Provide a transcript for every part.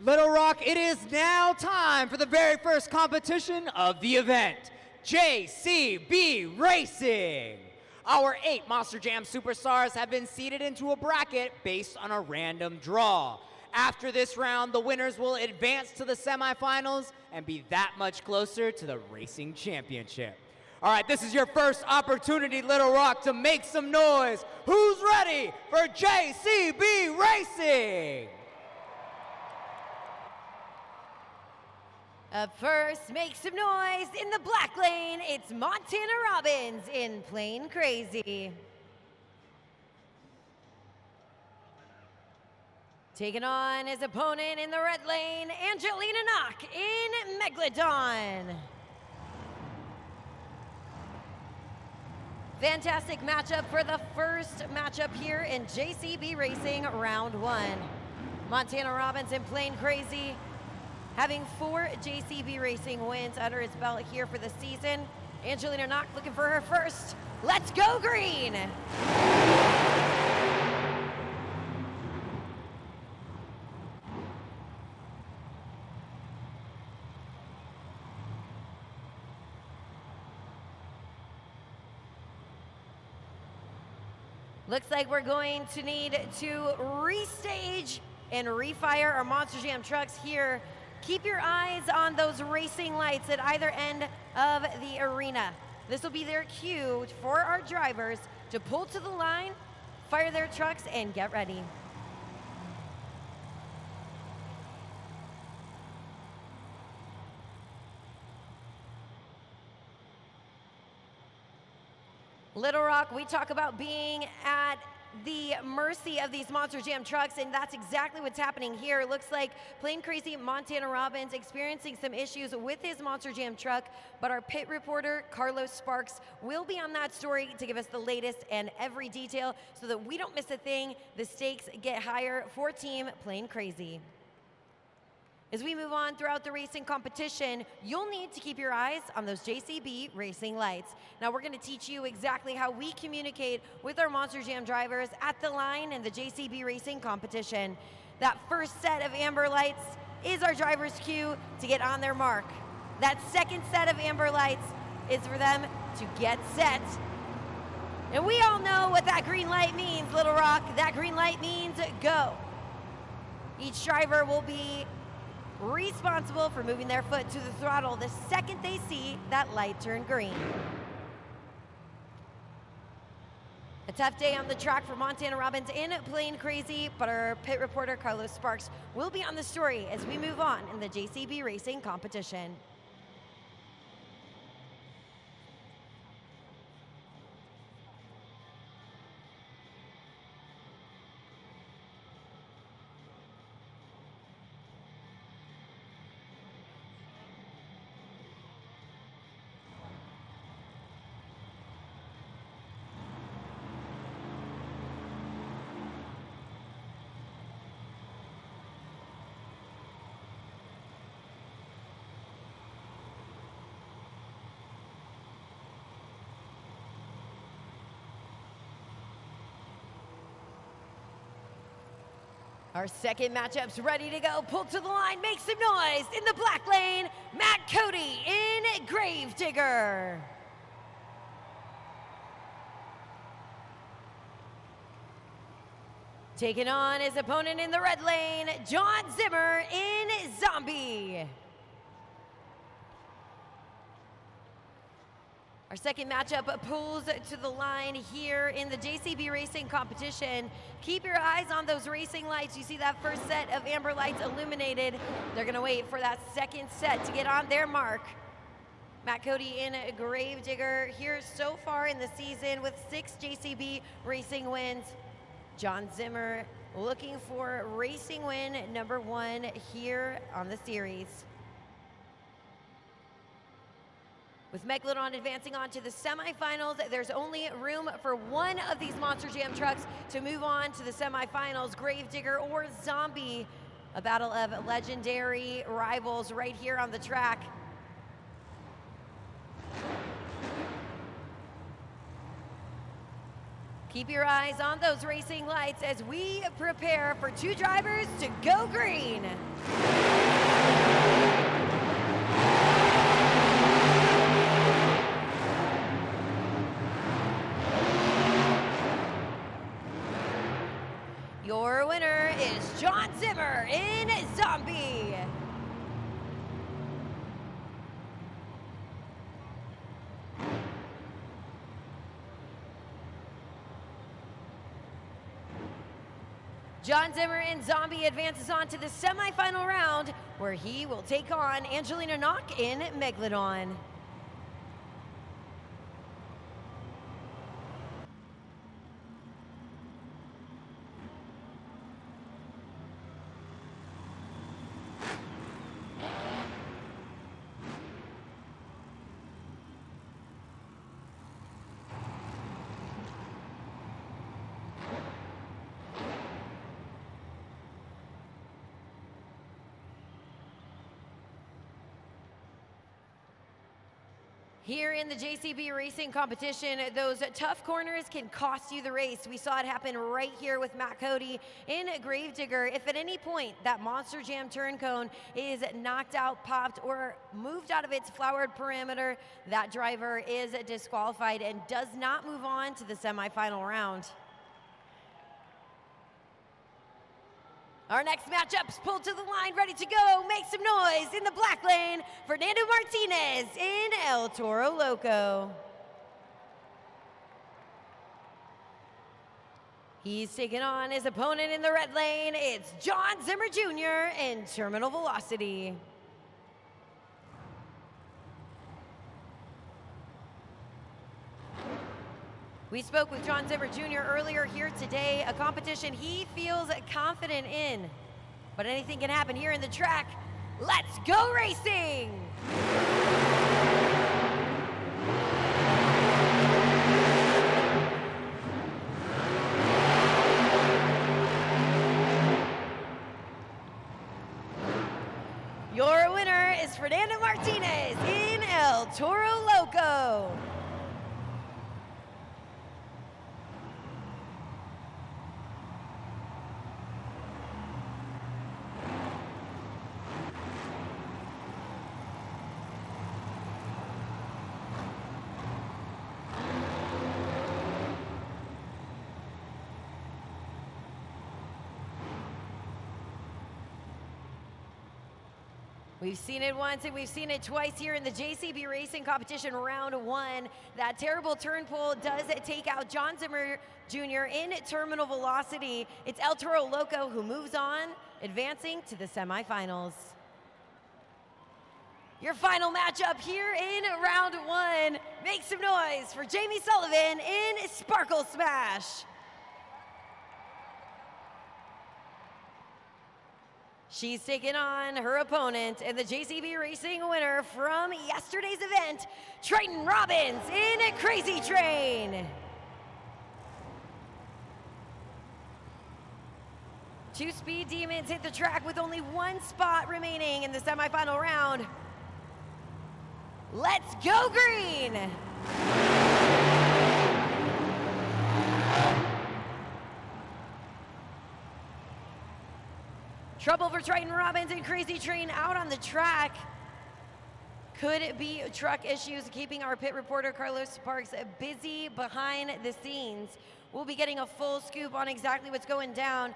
Little Rock, it is now time for the very first competition of the event, JCB Racing. Our 8 Monster Jam superstars have been seeded into a bracket based on a random draw. After this round, the winners will advance to the semifinals and be that much closer to the racing championship. All right, this is your first opportunity, Little Rock, to make some noise. Who's ready for JCB Racing? Up first, make some noise in the black lane. It's Montana Robbins in Plain Crazy. Taking on his opponent in the red lane, Angelina Knock in Megalodon. Fantastic matchup for the first matchup here in JCB Racing Round 1. Montana Robbins in Plain Crazy, having 4 JCB Racing wins under his belt here for the season. Angelina Knock looking for her first. Let's go green! Looks like we're going to need to restage and refire our Monster Jam trucks here. Keep your eyes on those racing lights at either end of the arena. This will be their cue for our drivers to pull to the line, fire their trucks, and get ready. Little Rock, we talk about being at the mercy of these Monster Jam trucks, and that's exactly what's happening here. It looks like Plain Crazy Montana Robbins experiencing some issues with his Monster Jam truck, but our pit reporter, Carlos Sparks, will be on that story to give us the latest and every detail so that we don't miss a thing. The stakes get higher for Team Plain Crazy. As we move on throughout the racing competition, you'll need to keep your eyes on those JCB racing lights. Now we're going to teach you exactly how we communicate with our Monster Jam drivers at the line in the JCB racing competition. That first set of amber lights is our driver's cue to get on their mark. That second set of amber lights is for them to get set. And we all know what that green light means, Little Rock. That green light means go. Each driver will be responsible for moving their foot to the throttle the second they see that light turn green. A tough day on the track for Montana Robbins in Plain Crazy, but our pit reporter Carlos Sparks will be on the story as we move on in the JCB Racing competition. Our second matchup's ready to go. Pull to the line, make some noise. In the black lane, Matt Cody in Gravedigger. Taking on his opponent in the red lane, John Zimmer in Zombie. Our second matchup pulls to the line here in the JCB Racing competition. Keep your eyes on those racing lights. You see that first set of amber lights illuminated. They're gonna wait for that second set to get on their mark. Matt Cody in Gravedigger here so far in the season with 6 JCB Racing wins. John Zimmer looking for racing win number 1 here on the series. With Megalodon advancing on to the semifinals, there's only room for one of these Monster Jam trucks to move on to the semifinals, Gravedigger or Zombie. A battle of legendary rivals right here on the track. Keep your eyes on those racing lights as we prepare for 2 drivers to go green. Your winner is John Zimmer in Zombie. John Zimmer in Zombie advances on to the semifinal round, where he will take on Angelina Knock in Megalodon. Here in the JCB racing competition, those tough corners can cost you the race. We saw it happen right here with Matt Cody in Gravedigger. If at any point that Monster Jam turn cone is knocked out, popped, or moved out of its flowered parameter, that driver is disqualified and does not move on to the semifinal round. Our next matchup's pulled to the line, ready to go. Make some noise in the black lane. Fernando Martinez in El Toro Loco. He's taking on his opponent in the red lane. It's John Zimmer Jr. in Terminal Velocity. We spoke with John Zimmer Jr. earlier here today, a competition he feels confident in. But anything can happen here in the track. Let's go racing! Your winner is Fernando Martinez in El Toro Loco. We've seen it once and we've seen it twice here in the JCB Racing Competition Round 1. That terrible turn pull does take out John Zimmer Jr. in Terminal Velocity. It's El Toro Loco who moves on, advancing to the semifinals. Your final matchup here in Round 1. Make some noise for Jamie Sullivan in Sparkle Smash. She's taking on her opponent and the JCB Racing winner from yesterday's event, Triton Robbins in Crazy Train. Two speed demons hit the track with only one spot remaining in the semifinal round. Let's go green! Trouble for Triton Robbins and Crazy Train out on the track. Could it be truck issues keeping our pit reporter Carlos Sparks busy behind the scenes? We'll be getting a full scoop on exactly what's going down.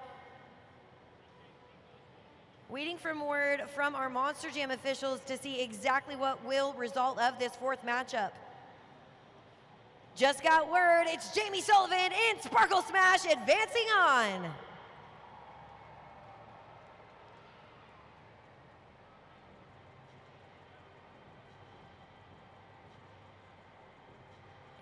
Waiting for word from our Monster Jam officials to see exactly what will result of this fourth matchup. Just got word, it's Jamie Sullivan in Sparkle Smash advancing on.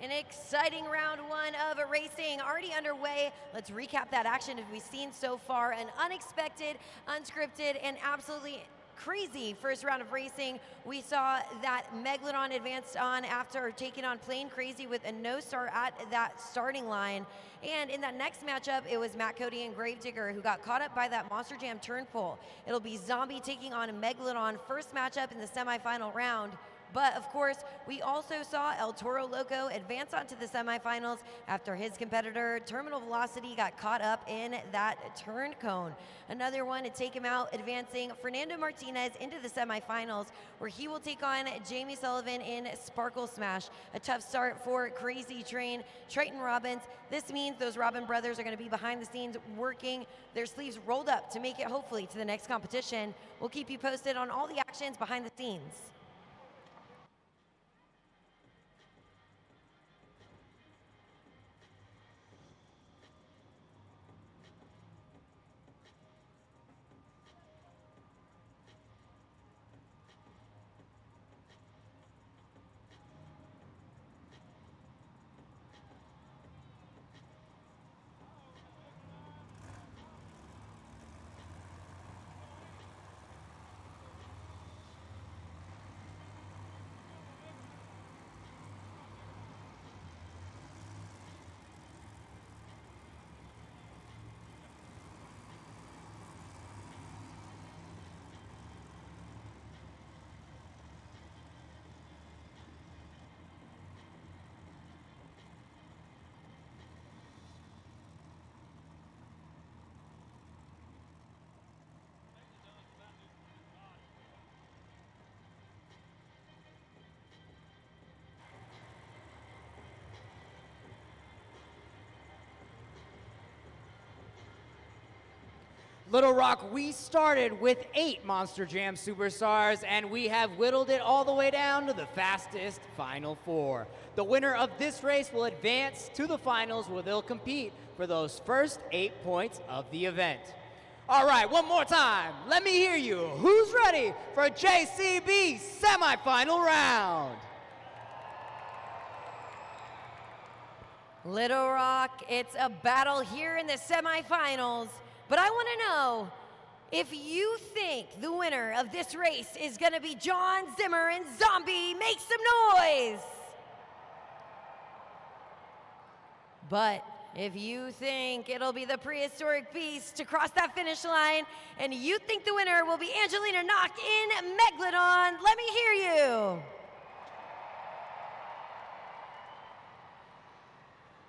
An exciting round 1 of racing already underway. Let's recap that action that we've seen so far. An unexpected, unscripted, and absolutely crazy first round of racing. We saw that Megalodon advanced on after taking on Plain Crazy with a no start at that starting line. And in that next matchup, it was Matt Cody and Gravedigger who got caught up by that Monster Jam turn pull. It'll be Zombie taking on Megalodon, first matchup in the semifinal round. But of course, we also saw El Toro Loco advance onto the semifinals after his competitor, Terminal Velocity, got caught up in that turn cone. Another one to take him out, advancing Fernando Martinez into the semifinals, where he will take on Jamie Sullivan in Sparkle Smash. A tough start for Crazy Train, Triton Robbins. This means those Robin brothers are going to be behind the scenes working their sleeves rolled up to make it hopefully to the next competition. We'll keep you posted on all the actions behind the scenes. Little Rock, we started with 8 Monster Jam Superstars, and we have whittled it all the way down to the fastest Final 4. The winner of this race will advance to the finals, where they'll compete for those first 8 points of the event. All right, one more time. Let me hear you. Who's ready for JCB semifinal round? Little Rock, it's a battle here in the semifinals. But I want to know if you think the winner of this race is going to be John Zimmer and Zombie. Make some noise! But if you think it'll be the prehistoric beast to cross that finish line, and you think the winner will be Angelina Knock in Megalodon, let me hear you.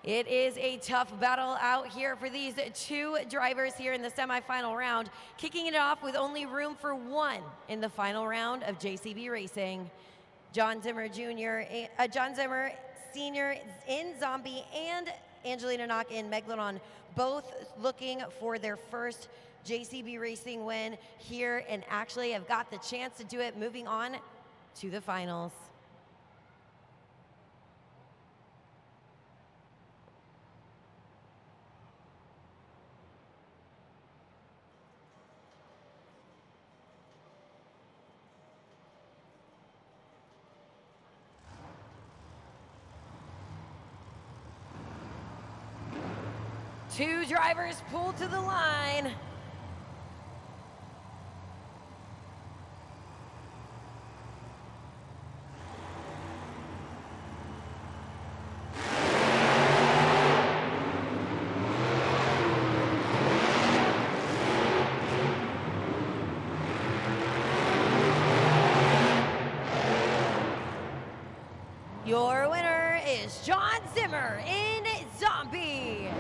It is a tough battle out here for these 2 drivers here in the semifinal round, kicking it off with only room for 1 in the final round of JCB Racing. John Zimmer Sr. in Zombie and Angelina Knock in Megalodon, both looking for their first JCB Racing win here, and actually have got the chance to do it moving on to the finals. Two drivers pulled to the line. Your winner is John Zimmer in Zombie.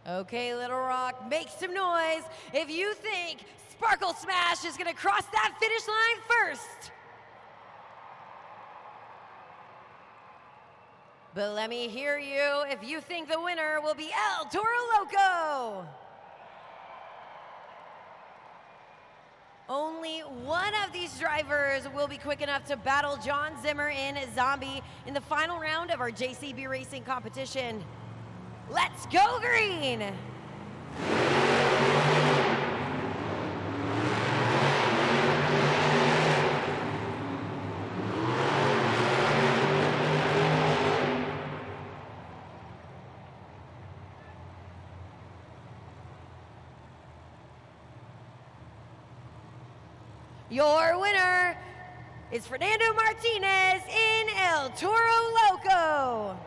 Okay, Little Rock, make some noise if you think Sparkle Smash is gonna cross that finish line first. But let me hear you if you think the winner will be El Toro Loco. Only one of these drivers will be quick enough to battle John Zimmer in Zombie in the final round of our JCB Racing competition. Let's go green! Your winner is Fernando Martinez in El Toro Loco.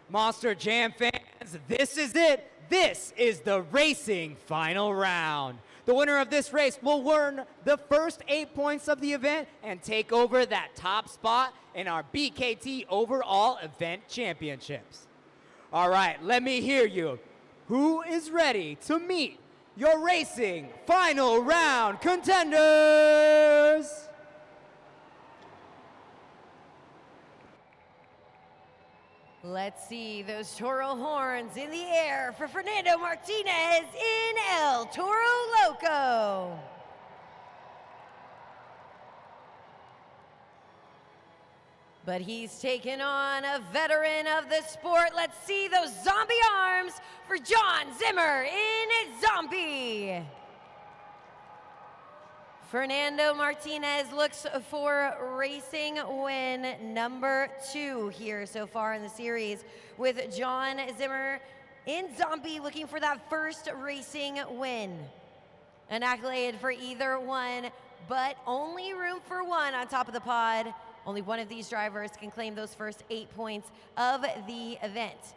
Monster Jam fans, this is it. This is the racing final round. The winner of this race will earn the first 8 points of the event and take over that top spot in our BKT Overall Event Championships. All right, let me hear you. Who is ready to meet your racing final round contenders? Let's see those Toro horns in the air for Fernando Martinez in El Toro Loco. But he's taken on a veteran of the sport. Let's see those zombie arms for John Zimmer in Zombie. Fernando Martinez looks for racing win number 2 here so far in the series, with John Zimmer in Zombie looking for that first racing win. An accolade for either one, but only room for one on top of the pod. Only one of these drivers can claim those first 8 points of the event.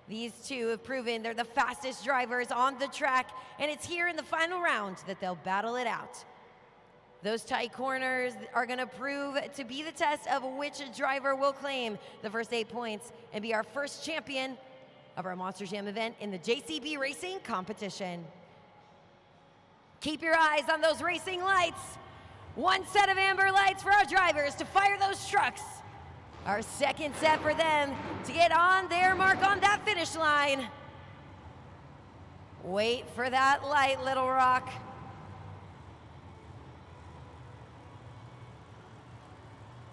These two have proven they're the fastest drivers on the track, and it's here in the final round that they'll battle it out. Those tight corners are going to prove to be the test of which driver will claim the first 8 points and be our first champion of our Monster Jam event in the JCB Racing competition. Keep your eyes on those racing lights. One set of amber lights for our drivers to fire those trucks. Our second set for them to get on their mark on that finish line. Wait for that light, Little Rock.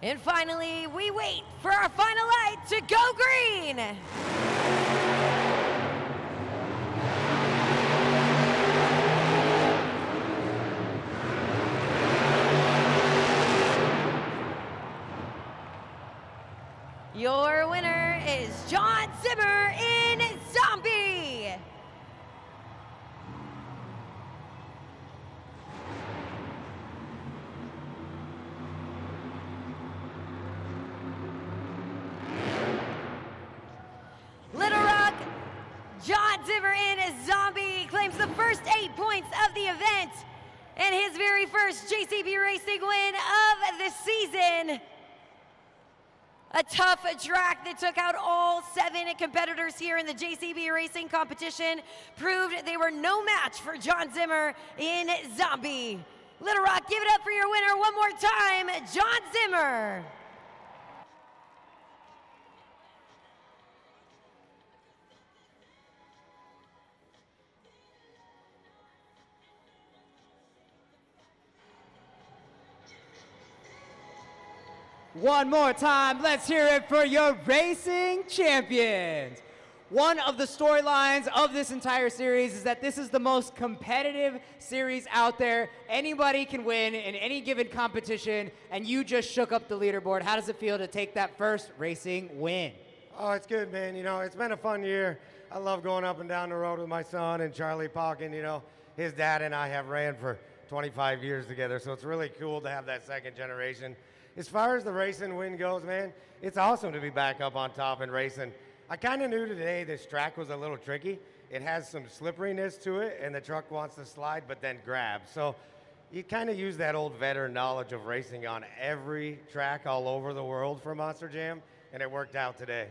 And finally, we wait for our final light to go green. Your winner is John Zimmer in Zombie. Little Rock, John Zimmer in Zombie claims the first 8 points of the event and his very first JCB Racing win of the season. A tough track that took out all 7 competitors here in the JCB Racing competition proved they were no match for John Zimmer in Zombie. Little Rock, give it up for your winner one more time, John Zimmer. One more time, let's hear it for your racing champions. One of the storylines of this entire series is that this is the most competitive series out there. Anybody can win in any given competition, and you just shook up the leaderboard. How does it feel to take that first racing win? Oh, it's good, man. You know, it's been a fun year. I love going up and down the road with my son and Charlie Palkin. You know, his dad and I have ran for 25 years together, so it's really cool to have that second generation. As far as the racing win goes, man, it's awesome to be back up on top and racing. I kind of knew today this track was a little tricky. It has some slipperiness to it, and the truck wants to slide but then grab. So you kind of use that old veteran knowledge of racing on every track all over the world for Monster Jam, and it worked out today.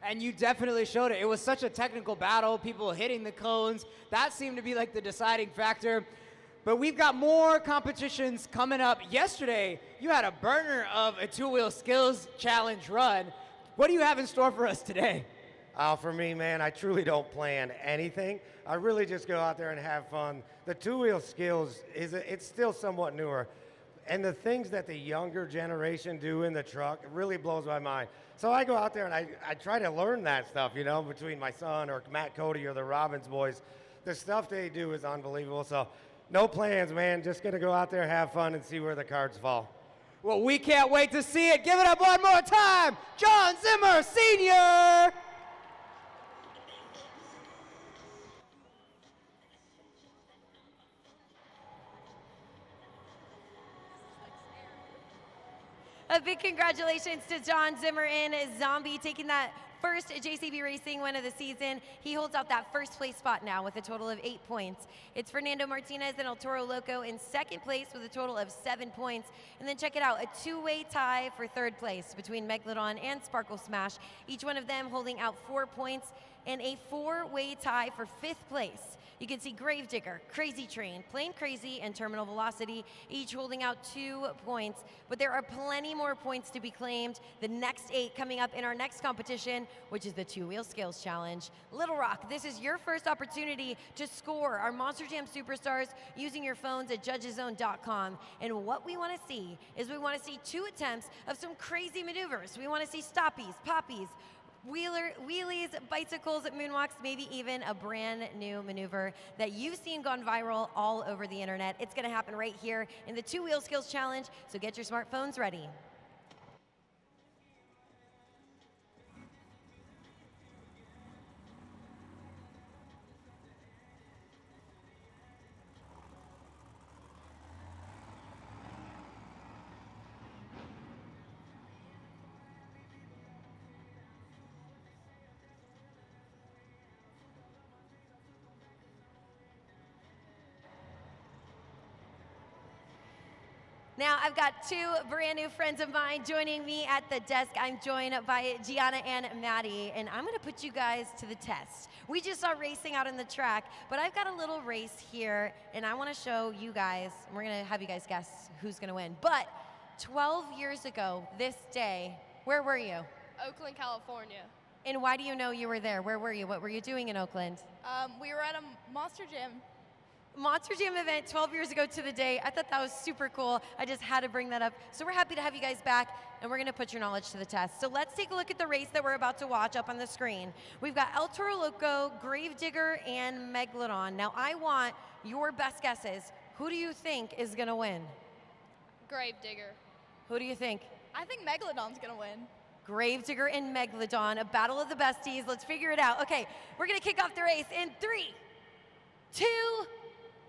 And you definitely showed it. It was such a technical battle, people hitting the cones. That seemed to be like the deciding factor. But we've got more competitions coming up. Yesterday, you had a burner of a two-wheel skills challenge run. What do you have in store for us today? For me, man, I truly don't plan anything. I really just go out there and have fun. The two-wheel skills, it's still somewhat newer. And the things that the younger generation do in the truck really blows my mind. So I go out there and I try to learn that stuff, you know, between my son or Matt Cody or the Robbins boys. The stuff they do is unbelievable. So no plans, man. Just going to go out there, have fun, and see where the cards fall. Well, we can't wait to see it. Give it up one more time. John Zimmer, Sr. A big congratulations to John Zimmer in Zombie, taking that first JCB Racing win of the season. He holds out that first place spot now with a total of 8 points. It's Fernando Martinez and El Toro Loco in second place with a total of 7 points. And then check it out, a two-way tie for third place between Megalodon and Sparkle Smash, each one of them holding out 4 points, and a four-way tie for fifth place. You can see Gravedigger, Crazy Train, Plain Crazy, and Terminal Velocity, each holding out 2 points. But there are plenty more points to be claimed. The next 8 coming up in our next competition, which is the Two-Wheel Skills Challenge. Little Rock, this is your first opportunity to score our Monster Jam Superstars using your phones at judgeszone.com. And what we want to see is we want to see 2 attempts of some crazy maneuvers. We want to see stoppies, poppies, wheelies, bicycles, moonwalks, maybe even a brand new maneuver that you've seen gone viral all over the internet. It's going to happen right here in the Two-Wheel Skills Challenge, so get your smartphones ready. Now, I've got 2 brand new friends of mine joining me at the desk. I'm joined by Gianna and Maddie, and I'm gonna put you guys to the test. We just saw racing out on the track, but I've got a little race here, and I wanna show you guys, and we're gonna have you guys guess who's gonna win. But 12 years ago, this day, where were you? Oakland, California. And why do you know you were there? Where were you? What were you doing in Oakland? We were at a Monster Jam. Monster Jam event 12 years ago to the day. I thought that was super cool. I just had to bring that up. So we're happy to have you guys back, and we're gonna put your knowledge to the test. So let's take a look at the race that we're about to watch up on the screen. We've got El Toro Loco, Gravedigger, and Megalodon. Now I want your best guesses. Who do you think is gonna win? Gravedigger. Who do you think? I think Megalodon's gonna win. Gravedigger and Megalodon, a battle of the besties. Let's figure it out. Okay, we're gonna kick off the race in 3, 2,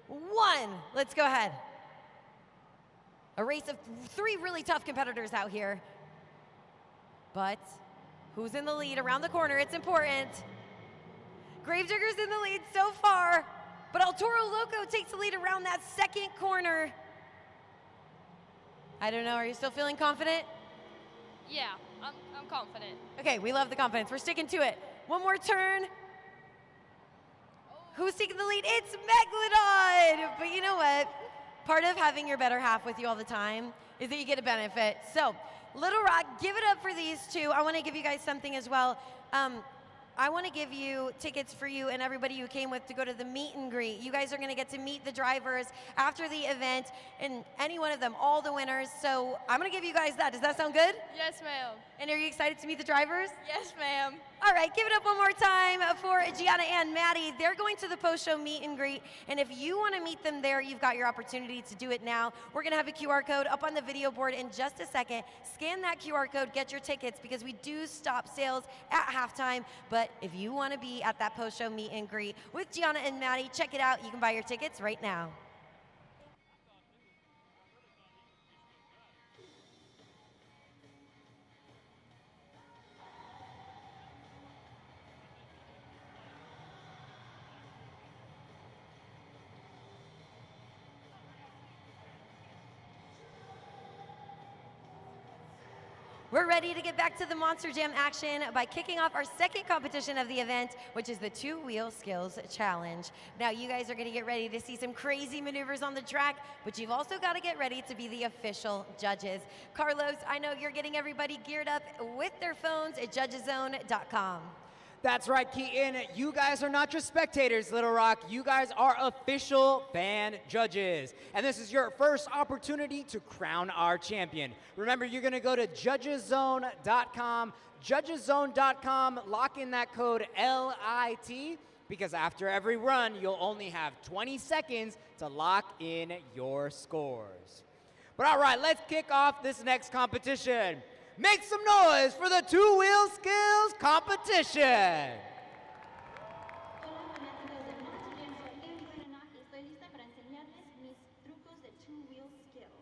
1. Let's go ahead. A race of 3 really tough competitors out here. But who's in the lead around the corner? It's important. Gravedigger's in the lead so far, but El Toro Loco takes the lead around that second corner. I don't know, are you still feeling confident? Yeah, I'm confident. Okay, we love the confidence. We're sticking to it. One more turn. Who's taking the lead? It's Megalodon! But you know what? Part of having your better half with you all the time is that you get a benefit. So, Little Rock, give it up for these 2. I want to give you guys something as well. I want to give you tickets for you and everybody you came with to go to the meet and greet. You guys are going to get to meet the drivers after the event, and any one of them, all the winners. So I'm going to give you guys that. Does that sound good? Yes, ma'am. And are you excited to meet the drivers? Yes, ma'am. All right, give it up one more time for Gianna and Maddie. They're going to the post-show meet and greet, and if you want to meet them there, you've got your opportunity to do it now. We're going to have a QR code up on the video board in just a second. Scan that QR code, get your tickets, because we do stop sales at halftime. But if you want to be at that post-show meet and greet with Gianna and Maddie, check it out. You can buy your tickets right now. We're ready to get back to the Monster Jam action by kicking off our second competition of the event, which is the Two-Wheel Skills Challenge. Now, you guys are going to get ready to see some crazy maneuvers on the track, but you've also got to get ready to be the official judges. Carlos, I know you're getting everybody geared up with their phones at judgeszone.com. That's right, Keaton. You guys are not just spectators, Little Rock. You guys are official fan judges. And this is your first opportunity to crown our champion. Remember, you're going to go to judgeszone.com. Judgeszone.com, lock in that code LIT, because after every run, you'll only have 20 seconds to lock in your scores. But all right, let's kick off this next competition. Make some noise for the Two-Wheel Skills competition. Hola fanáticos del Monster Jam, soy Angelina Knock y estoy lista para enseñarles mis trucos de two-wheel skills.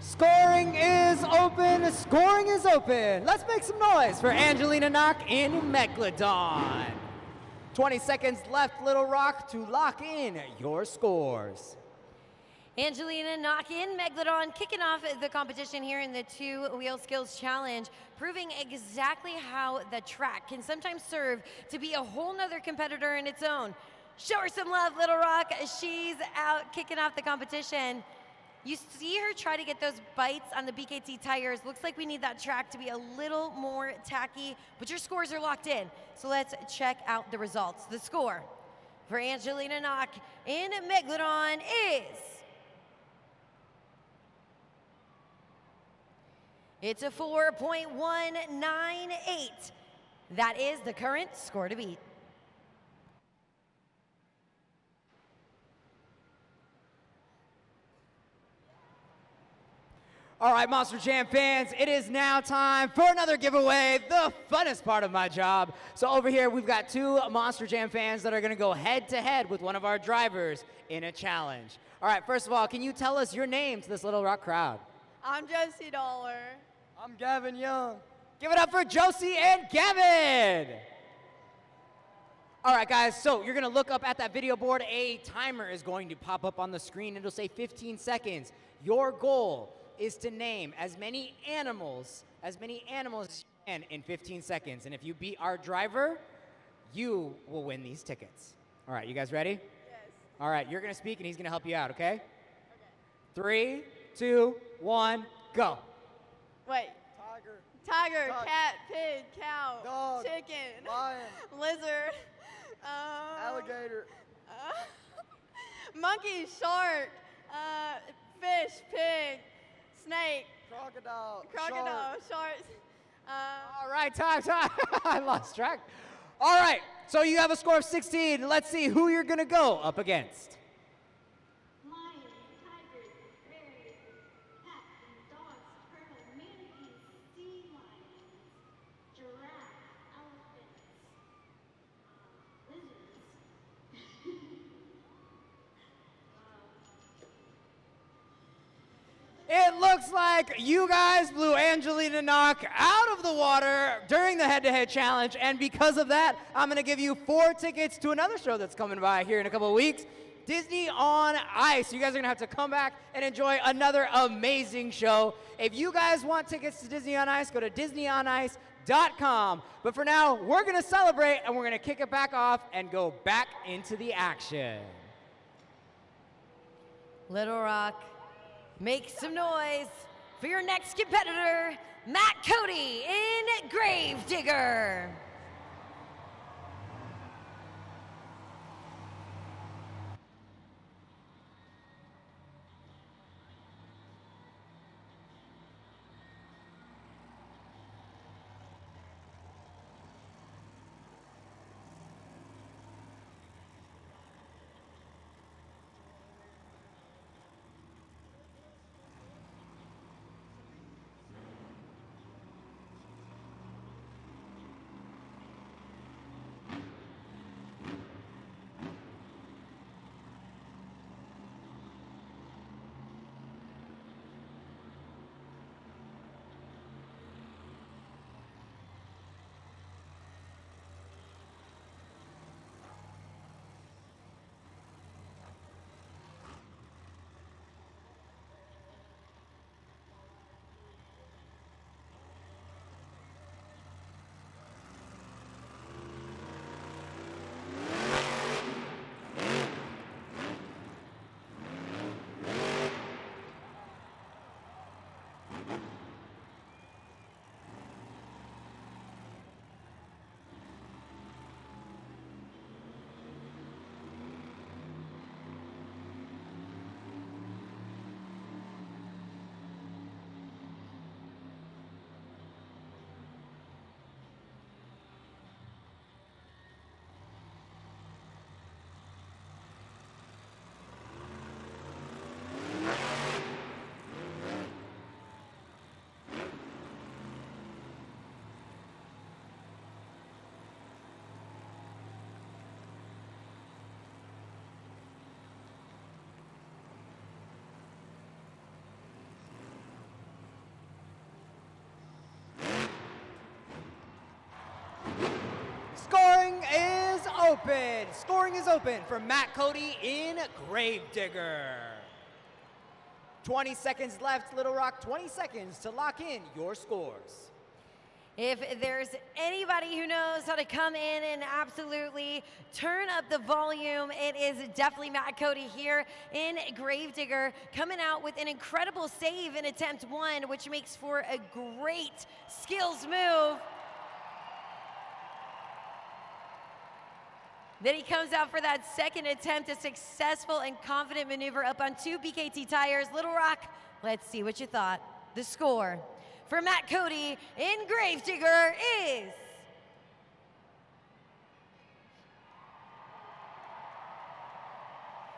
Scoring is open. Scoring is open. Let's make some noise for Angelina Knock in Megalodon. 20 seconds left, Little Rock, to lock in your scores. Angelina Knock in Megalodon kicking off the competition here in the Two-Wheel Skills Challenge, proving exactly how the track can sometimes serve to be a whole nother competitor in its own. Show her some love, Little Rock. She's out kicking off the competition. You see her try to get those bites on the BKT tires. Looks like we need that track to be a little more tacky, but your scores are locked in. So let's check out the results. The score for Angelina Knock in Megalodon is... It's a 4.198. That is the current score to beat. All right, Monster Jam fans, it is now time for another giveaway, the funnest part of my job. So over here, we've got two Monster Jam fans that are gonna go head to head with one of our drivers in a challenge. All right, first of all, can you tell us your name to this Little Rock crowd? I'm Josie Dollar. I'm Gavin Young. Give it up for Josie and Gavin. All right, guys, so you're gonna look up at that video board. A timer is going to pop up on the screen. It'll say 15 seconds. Your goal is to name as many animals as you can in 15 seconds. And if you beat our driver, you will win these tickets. All right, you guys ready? Yes. All right, you're gonna speak and he's gonna help you out, okay? 3, 2, 1, go. Wait. Tiger. Tiger, Duck. cat, pig, cow, Dog. chicken, Lion. lizard, Alligator. monkey, shark, fish, pig, snake, Crocodile. crocodile, shark. All right, time. I lost track. All right, so you have a score of 16. Let's see who you're gonna go up against. Lions, tigers, bears, cats and dogs, turtles, manatees, sea lions, giraffes, elephants, lizards. It looks like you guys blew Angelina Knock out of the water during the head-to-head challenge, and because of that, I'm gonna give you 4 tickets to another show that's coming by here in a couple of weeks, Disney on Ice. You guys are gonna have to come back and enjoy another amazing show. If you guys want tickets to Disney on Ice, go to DisneyOnIce.com. But for now, we're gonna celebrate and we're gonna kick it back off and go back into the action. Little Rock, make some noise for your next competitor, Matt Cody in Gravedigger. Scoring is open. Scoring is open for Matt Cody in Gravedigger. 20 seconds left, Little Rock. 20 seconds to lock in your scores. If there's anybody who knows how to come in and absolutely turn up the volume, it is definitely Matt Cody here in Gravedigger, coming out with an incredible save in attempt 1, which makes for a great skills move. Then he comes out for that second attempt, a successful and confident maneuver up on 2 BKT tires. Little Rock, let's see what you thought. The score for Matt Cody in Gravedigger is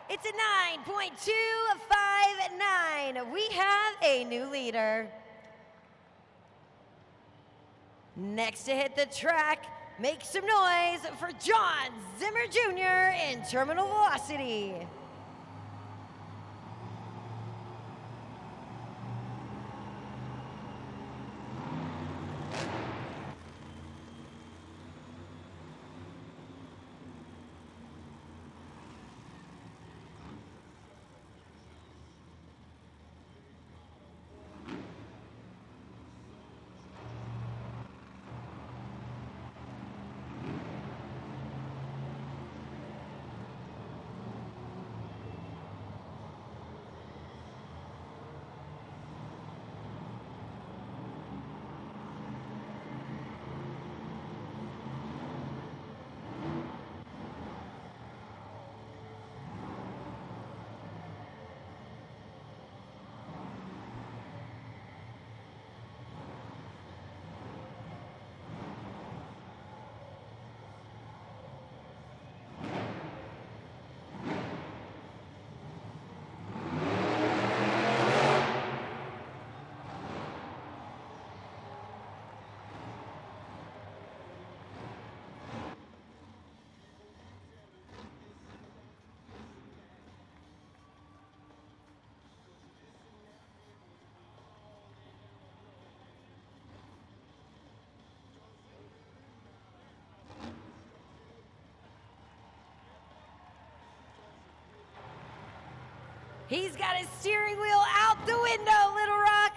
it's a 9.259. We have a new leader. Next to hit the track, make some noise for John Zimmer Jr. in Terminal Velocity. He's got his steering wheel out the window, Little Rock.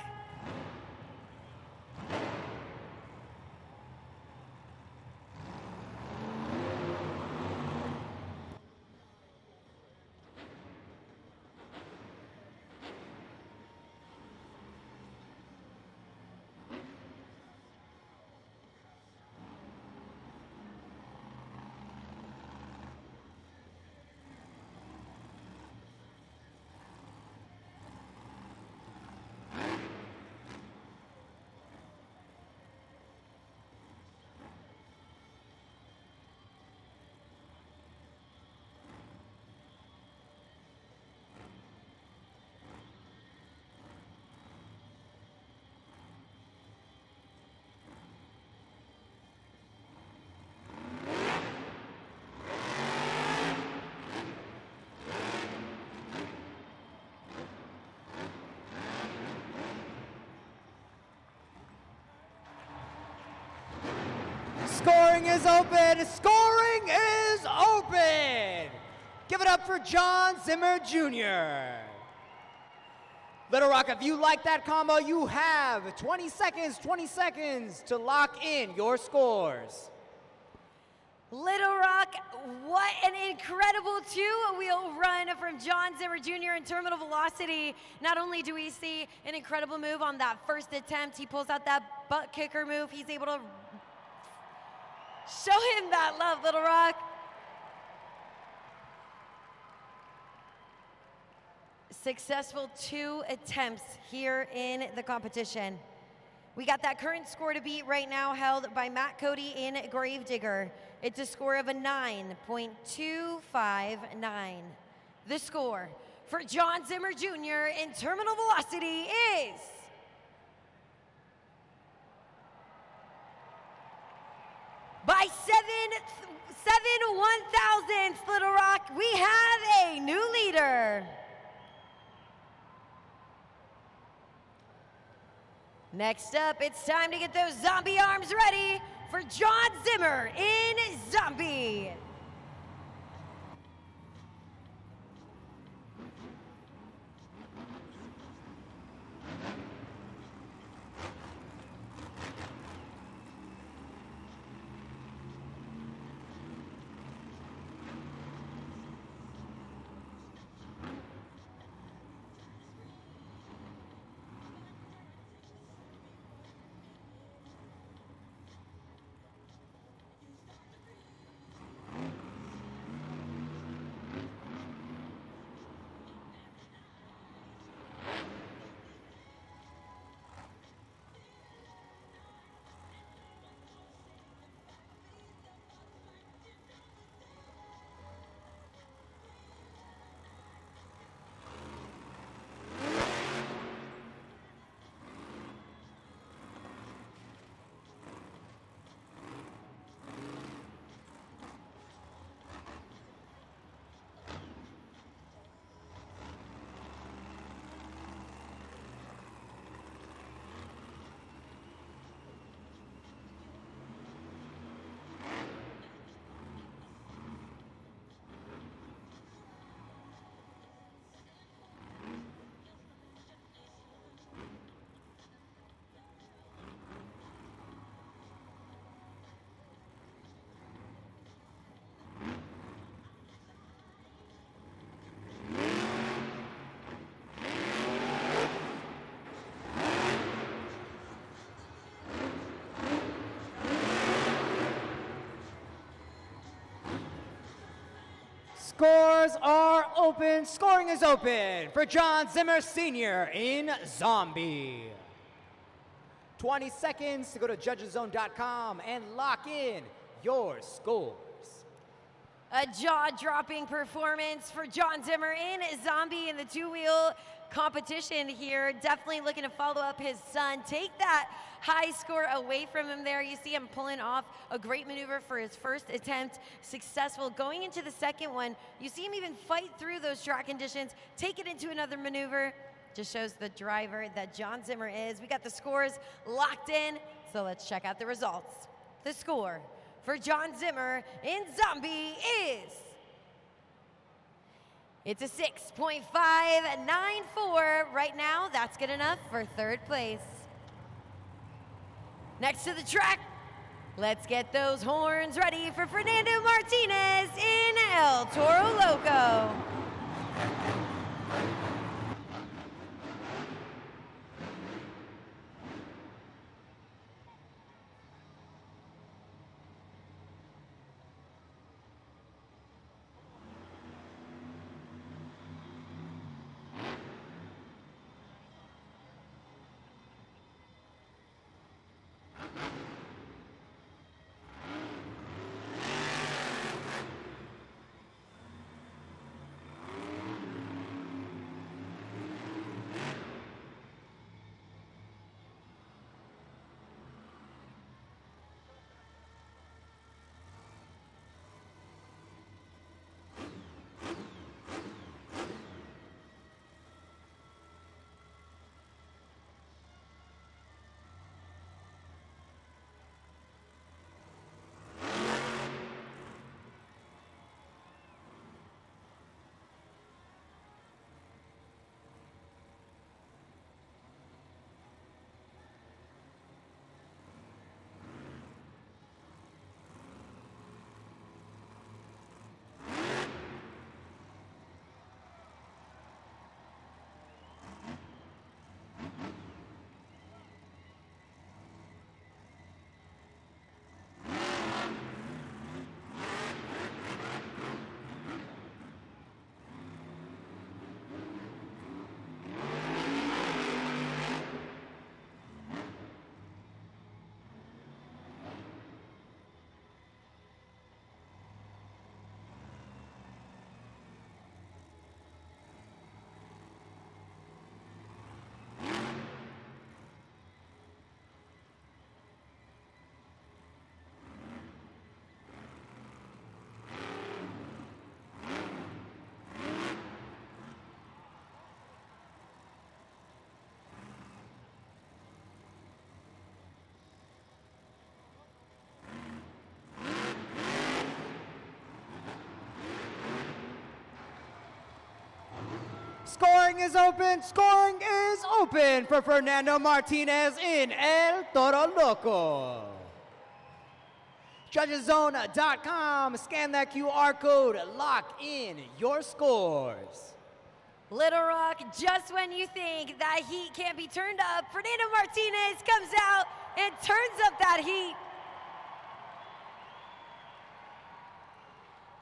Scoring is open. Scoring is open. Give it up for John Zimmer Jr. Little Rock, if you like that combo, you have 20 seconds to lock in your scores. Little Rock, what an incredible two-wheel run from John Zimmer Jr. in terminal velocity. Not only do we see an incredible move on that first attempt, he pulls out that butt kicker move. He's able to show him that love, Little Rock. Successful 2 attempts here in the competition. We got that current score to beat right now held by Matt Cody in Gravedigger. It's a score of a 9.259. The score for John Zimmer Jr. in terminal velocity is by 7/1000, Little Rock, we have a new leader. Next up, it's time to get those zombie arms ready for John Zimmer in Zombie. Scores are open. Scoring is open for John Zimmer Sr. in Zombie. 20 seconds to go to judgeszone.com and lock in your scores. A jaw-dropping performance for John Zimmer in Zombie in the two-wheel competition here. Definitely looking to follow up his son. Take that high score away from him there. You see him pulling off a great maneuver for his first attempt. Successful. Going into the second one, you see him even fight through those track conditions, take it into another maneuver. Just shows the driver that John Zimmer is. We got the scores locked in, so let's check out the results. The score for John Zimmer in Zombie is It's a 6.594 right now. That's good enough for third place. Next to the track, let's get those horns ready for Fernando Martinez in El Toro Loco. Scoring is open. Scoring is open for Fernando Martinez in El Toro Loco. Judgeszone.com. Scan that QR code. Lock in your scores. Little Rock, just when you think that heat can't be turned up, Fernando Martinez comes out and turns up that heat.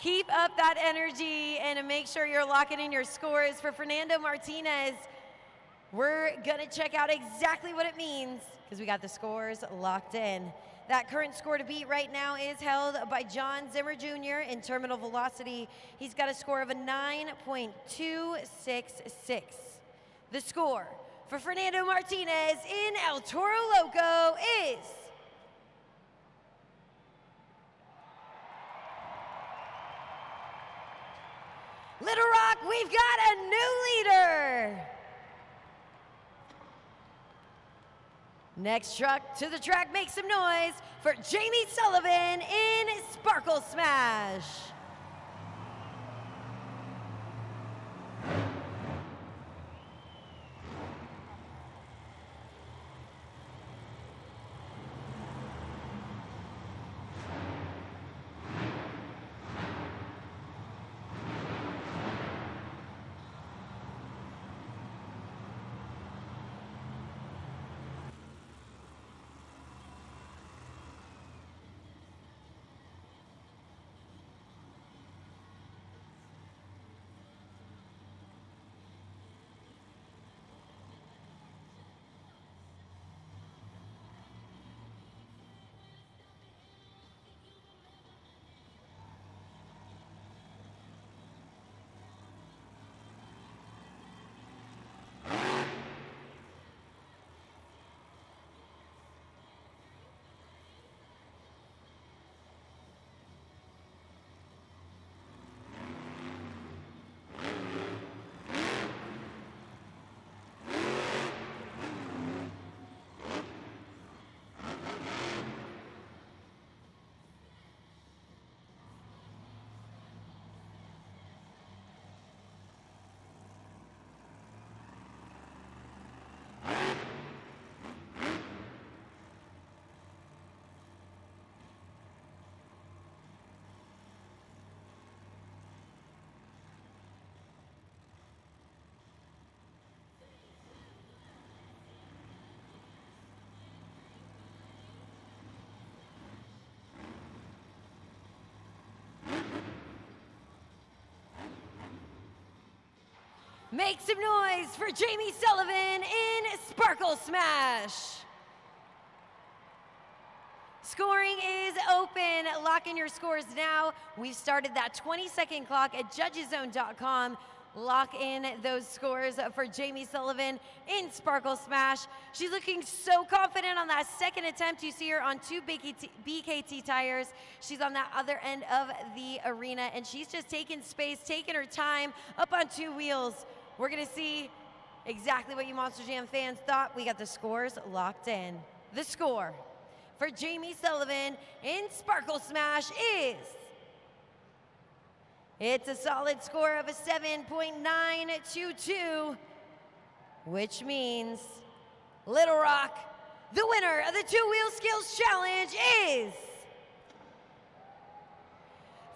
Keep up that energy and make sure you're locking in your scores for Fernando Martinez. We're gonna check out exactly what it means because we got the scores locked in. That current score to beat right now is held by John Zimmer Jr. in terminal velocity. He's got a score of a 9.266. The score for Fernando Martinez in El Toro Loco is Little Rock, we've got a new leader. Next truck to the track, make some noise for Jamie Sullivan in Sparkle Smash. Make some noise for Jamie Sullivan in Sparkle Smash. Scoring is open. Lock in your scores now. We've started that 20-second clock at judgeszone.com. Lock in those scores for Jamie Sullivan in Sparkle Smash. She's looking so confident on that second attempt. You see her on 2 BKT tires. She's on that other end of the arena, and she's just taking space, taking her time up on 2 wheels. We're gonna see exactly what you Monster Jam fans thought. We got the scores locked in. The score for Jamie Sullivan in Sparkle Smash is, it's a solid score of a 7.922, which means Little Rock, the winner of the 2-wheel skills challenge, is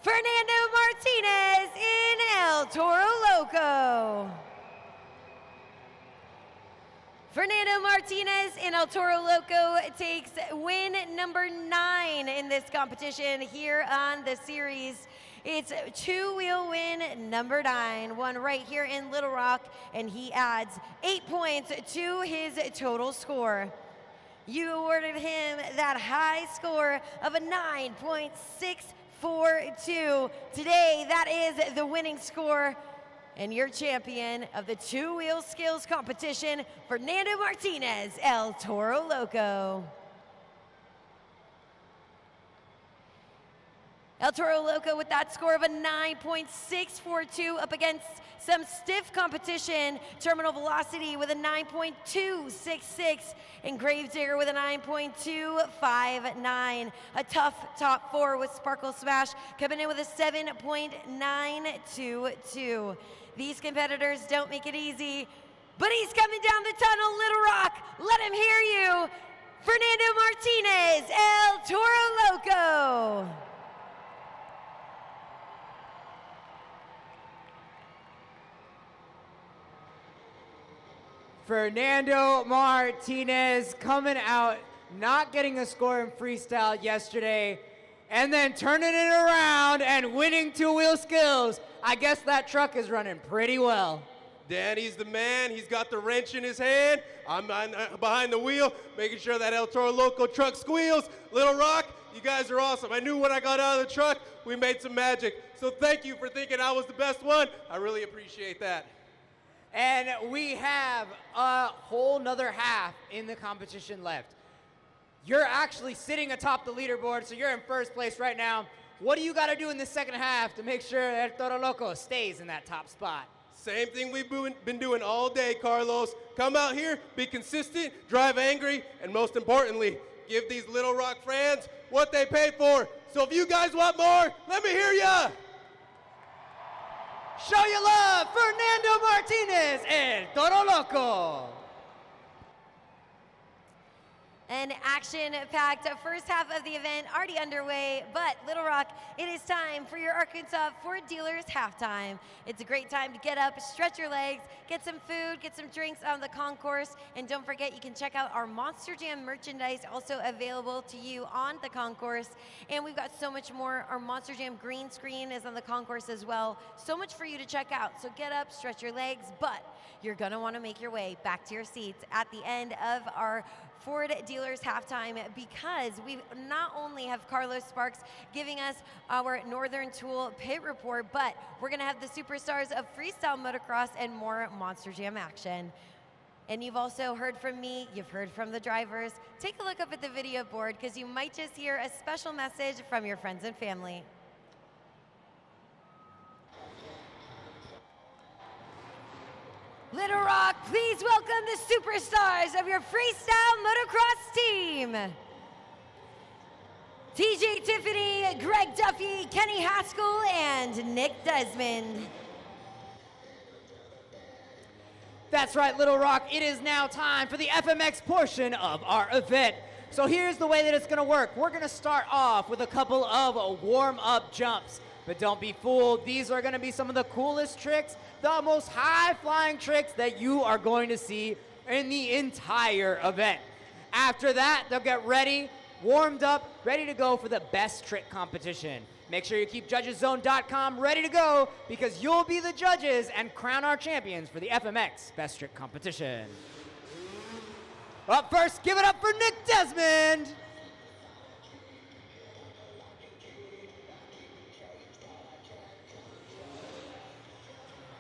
Fernando Martinez in El Toro Loco. Fernando Martinez in El Toro Loco takes win number 9 in this competition here on the series. It's 2-wheel win number 9, one right here in Little Rock, and he adds 8 points to his total score. You awarded him that high score of a 9.642. Today, that is the winning score. And your champion of the 2-wheel skills competition, Fernando Martinez, El Toro Loco. El Toro Loco with that score of a 9.642 up against some stiff competition. Terminal Velocity with a 9.266 and Gravedigger with a 9.259. A tough top 4 with Sparkle Smash coming in with a 7.922. These competitors don't make it easy, but he's coming down the tunnel, Little Rock. Let him hear you. Fernando Martinez, El Toro Loco. Fernando Martinez coming out, not getting a score in freestyle yesterday, and then turning it around and winning 2-wheel skills. I guess that truck is running pretty well. Danny's the man. He's got the wrench in his hand. I'm behind the wheel, making sure that El Toro Loco truck squeals. Little Rock, you guys are awesome. I knew when I got out of the truck, we made some magic. So thank you for thinking I was the best one. I really appreciate that. And we have a whole nother half in the competition left. You're actually sitting atop the leaderboard, so you're in first place right now. What do you got to do in the second half to make sure El Toro Loco stays in that top spot? Same thing we've been doing all day, Carlos. Come out here, be consistent, drive angry, and most importantly, give these Little Rock fans what they paid for. So if you guys want more, let me hear ya. Show your love, Fernando Martinez, El Toro Loco. An action-packed first half of the event already underway, but Little Rock, it is time for your Arkansas Ford Dealers halftime. It's a great time to get up, stretch your legs, get some food, get some drinks on the concourse, and don't forget you can check out our Monster Jam merchandise also available to you on the concourse. And we've got so much more. Our Monster Jam green screen is on the concourse as well. So much for you to check out. So get up, stretch your legs, but you're gonna wanna make your way back to your seats at the end of our Ford Dealers halftime, because we not only have Carlos Sparks giving us our Northern Tool pit report, but we're gonna have the superstars of freestyle motocross and more Monster Jam action. And you've also heard from me, you've heard from the drivers. Take a look up at the video board, because you might just hear a special message from your friends and family. Little Rock, please welcome the superstars of your freestyle motocross team. TJ Tiffany, Greg Duffy, Kenny Haskell, and Nick Desmond. That's right, Little Rock. It is now time for the FMX portion of our event. So here's the way that it's gonna work. We're gonna start off with a couple of warm-up jumps. But don't be fooled, these are gonna be some of the coolest tricks, the most high-flying tricks that you are going to see in the entire event. After that, they'll get ready, warmed up, ready to go for the best trick competition. Make sure you keep judgeszone.com ready to go because you'll be the judges and crown our champions for the FMX Best Trick Competition. Up first, give it up for Nick Desmond.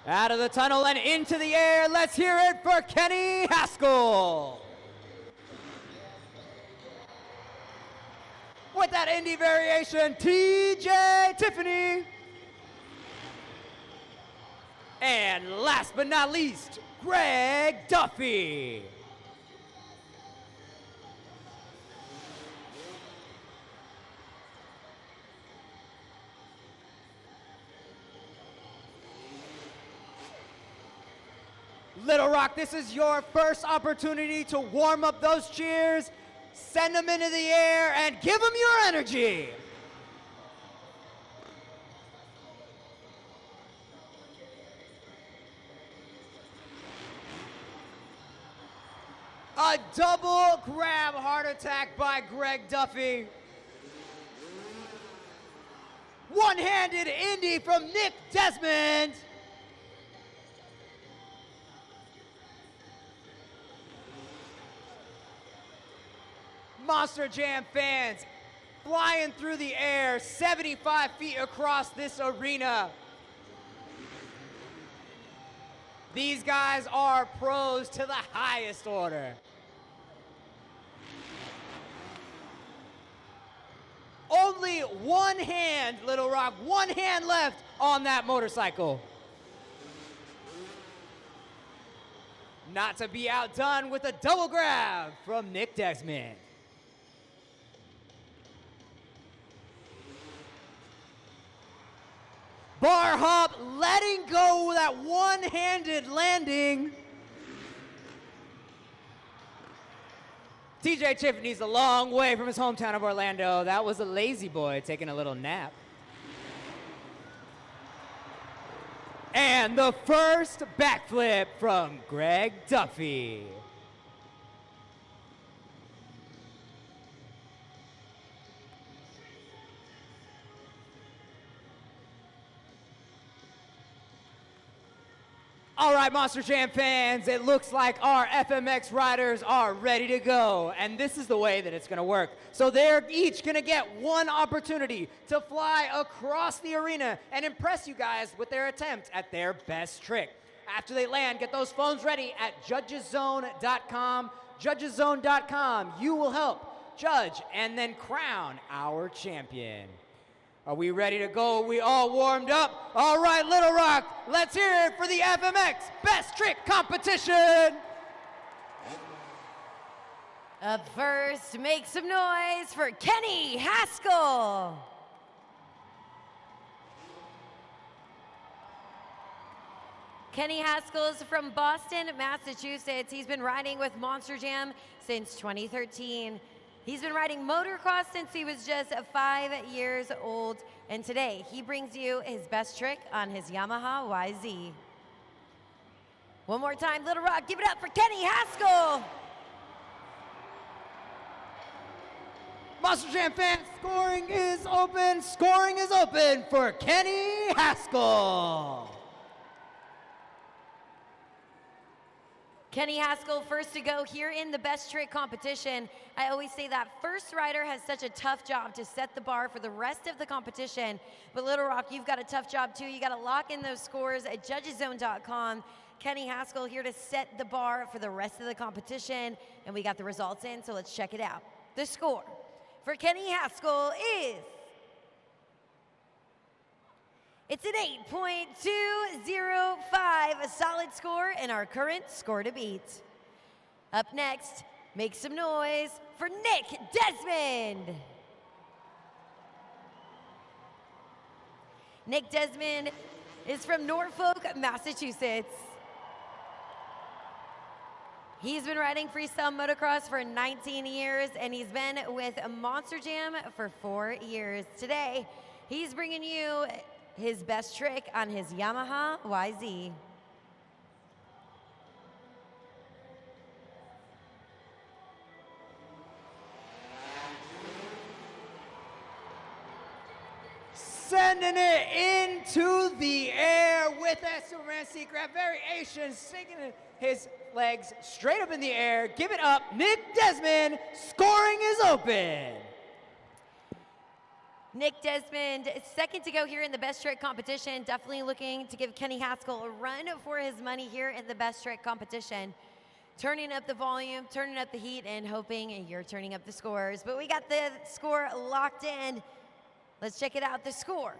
Out of the tunnel and into the air, let's hear it for Kenny Haskell. With that indie variation, TJ Tiffany. And last but not least, Greg Duffy. Little Rock, this is your first opportunity to warm up those cheers, send them into the air, and give them your energy. A double grab heart attack by Greg Duffy. One-handed indie from Nick Desmond. Monster Jam fans flying through the air 75 feet across this arena. These guys are pros to the highest order. Only one hand, Little Rock, one hand left on that motorcycle. Not to be outdone with a double grab from Nick Desmond. Bar hop, letting go that one-handed landing. TJ Tiffany's a long way from his hometown of Orlando. That was a lazy boy taking a little nap. And the first backflip from Greg Duffy. All right, Monster Jam fans, it looks like our FMX riders are ready to go, and this is the way that it's gonna work. So they're each gonna get one opportunity to fly across the arena and impress you guys with their attempt at their best trick. After they land, get those phones ready at judgeszone.com. Judgeszone.com, you will help judge and then crown our champion. Are we ready to go? We all warmed up? All right, Little Rock, let's hear it for the FMX Best Trick Competition. Up first, make some noise for Kenny Haskell. Kenny Haskell is from Boston, Massachusetts. He's been riding with Monster Jam since 2013. He's been riding motocross since he was just 5 years old, and today he brings you his best trick on his Yamaha YZ. One more time, Little Rock, give it up for Kenny Haskell. Monster Jam fans, scoring is open. Scoring is open for Kenny Haskell. Kenny Haskell first to go here in the best trick competition. I always say that first rider has such a tough job to set the bar for the rest of the competition. But Little Rock, you've got a tough job too. You got to lock in those scores at judgeszone.com. Kenny Haskell here to set the bar for the rest of the competition. And we got the results in, so let's check it out. The score for Kenny Haskell is... It's an 8.205, a solid score and our current score to beat. Up next, make some noise for Nick Desmond. Nick Desmond is from Norfolk, Massachusetts. He's been riding freestyle motocross for 19 years and he's been with Monster Jam for 4 years. Today, he's bringing you his best trick on his Yamaha YZ. sending it into the air with that Superman seat grab variation, sinking his legs straight up in the air. Give it up, Nick Desmond. Scoring is open. Nick Desmond, second to go here in the best trick competition. Definitely looking to give Kenny Haskell a run for his money here in the best trick competition. Turning up the volume, turning up the heat, and hoping you're turning up the scores. But we got the score locked in. Let's check it out. The score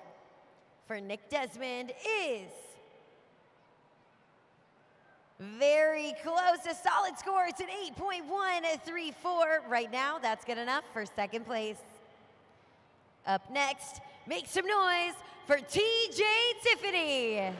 for Nick Desmond is very close. A solid score. It's an 8.134. Right now, that's good enough for second place. Up next, make some noise for TJ Tiffany.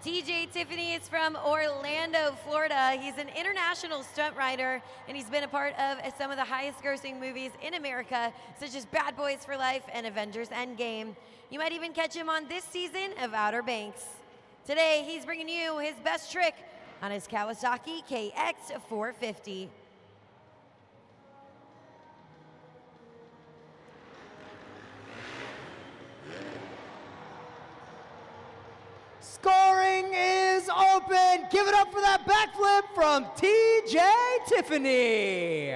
TJ Tiffany is from Orlando, Florida. He's an international stunt rider, and he's been a part of some of the highest grossing movies in America, such as Bad Boys for Life and Avengers Endgame. You might even catch him on this season of Outer Banks. Today, he's bringing you his best trick on his Kawasaki KX450. Scoring is open. Give it up for that backflip from TJ Tiffany.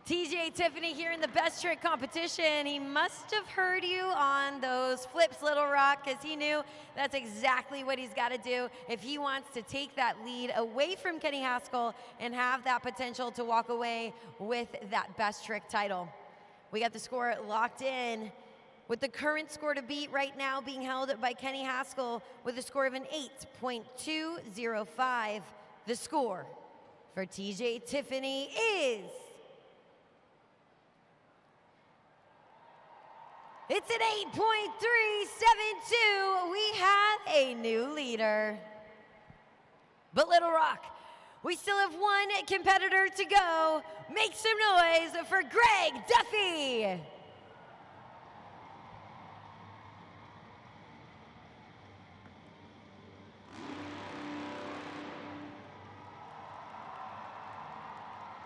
TJ Tiffany here in the best trick competition. He must have heard you on those flips, Little Rock, because he knew that's exactly what he's got to do if he wants to take that lead away from Kenny Haskell and have that potential to walk away with that best trick title. We got the score locked in with the current score to beat right now being held by Kenny Haskell with a score of an 8.205. The score for TJ Tiffany is... It's an 8.372. We have a new leader. But Little Rock, we still have one competitor to go. Make some noise for Greg Duffy.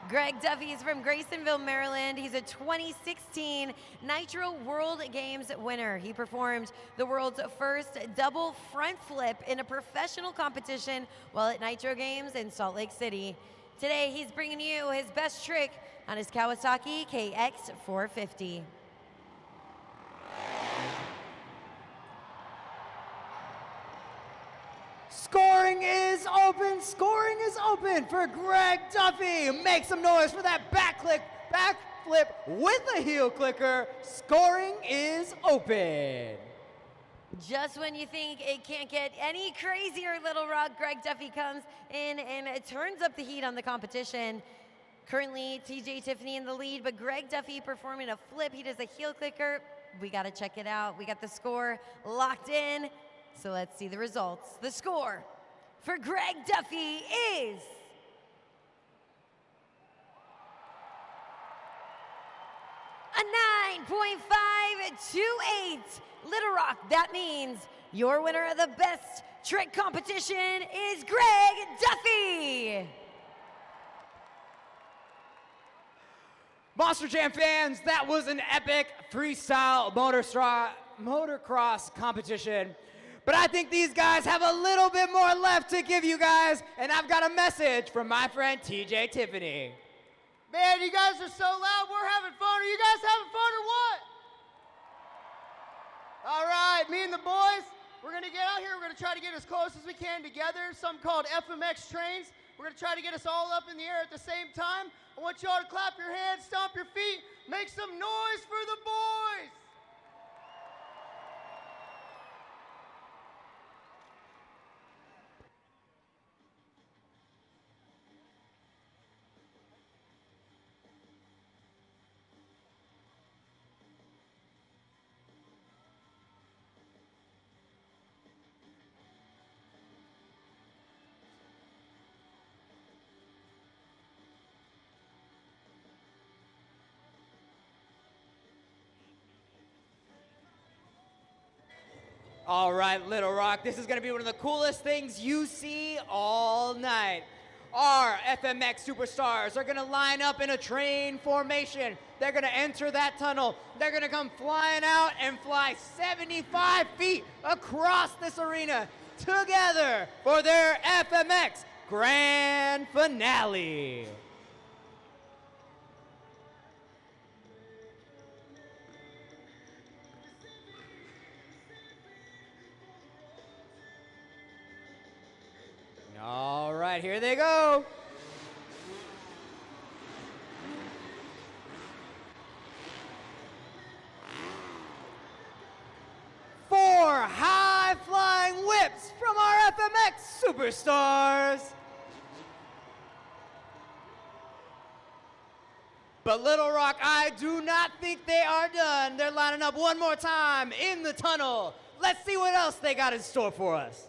Greg Duffy is from Graysonville, Maryland. He's a 2016 Nitro World Games winner. He performed the world's first double front flip in a professional competition while at Nitro Games in Salt Lake City. Today, he's bringing you his best trick on his Kawasaki KX450. Scoring is open. Scoring is open for Greg Duffy. Make some noise for that backflip with a heel clicker. Scoring is open. Just when you think it can't get any crazier, Little Rock, Greg Duffy comes in and it turns up the heat on the competition. Currently, TJ Tiffany in the lead, but Greg Duffy performing a flip. He does a heel clicker. We got to check it out. We got the score locked in. So let's see the results. The score for Greg Duffy is a 9.528. Little Rock, that means your winner of the best trick competition is Greg Duffy. Monster Jam fans, that was an epic freestyle motocross competition. But I think these guys have a little bit more left to give you guys, and I've got a message from my friend TJ Tiffany. Man, you guys are so loud. We're having fun. Are you guys having fun or what? All right, me and the boys, we're going to get out here. We're going to try to get as close as we can together, something called FMX trains. We're going to try to get us all up in the air at the same time. I want y'all to clap your hands, stomp your feet, make some noise for the boys. All right, Little Rock, this is gonna be one of the coolest things you see all night. Our FMX superstars are gonna line up in a train formation. They're gonna enter that tunnel. They're gonna come flying out and fly 75 feet across this arena together for their FMX Grand Finale. All right, here they go. Four high-flying whips from our FMX superstars. But Little Rock, I do not think they are done. They're lining up one more time in the tunnel. Let's see what else they got in store for us.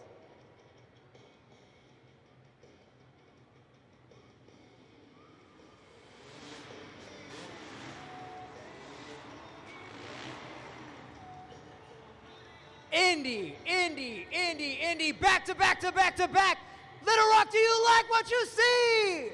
Indy, Indy, Indy, Indy, back to back to back to back. Little Rock, do you like what you see?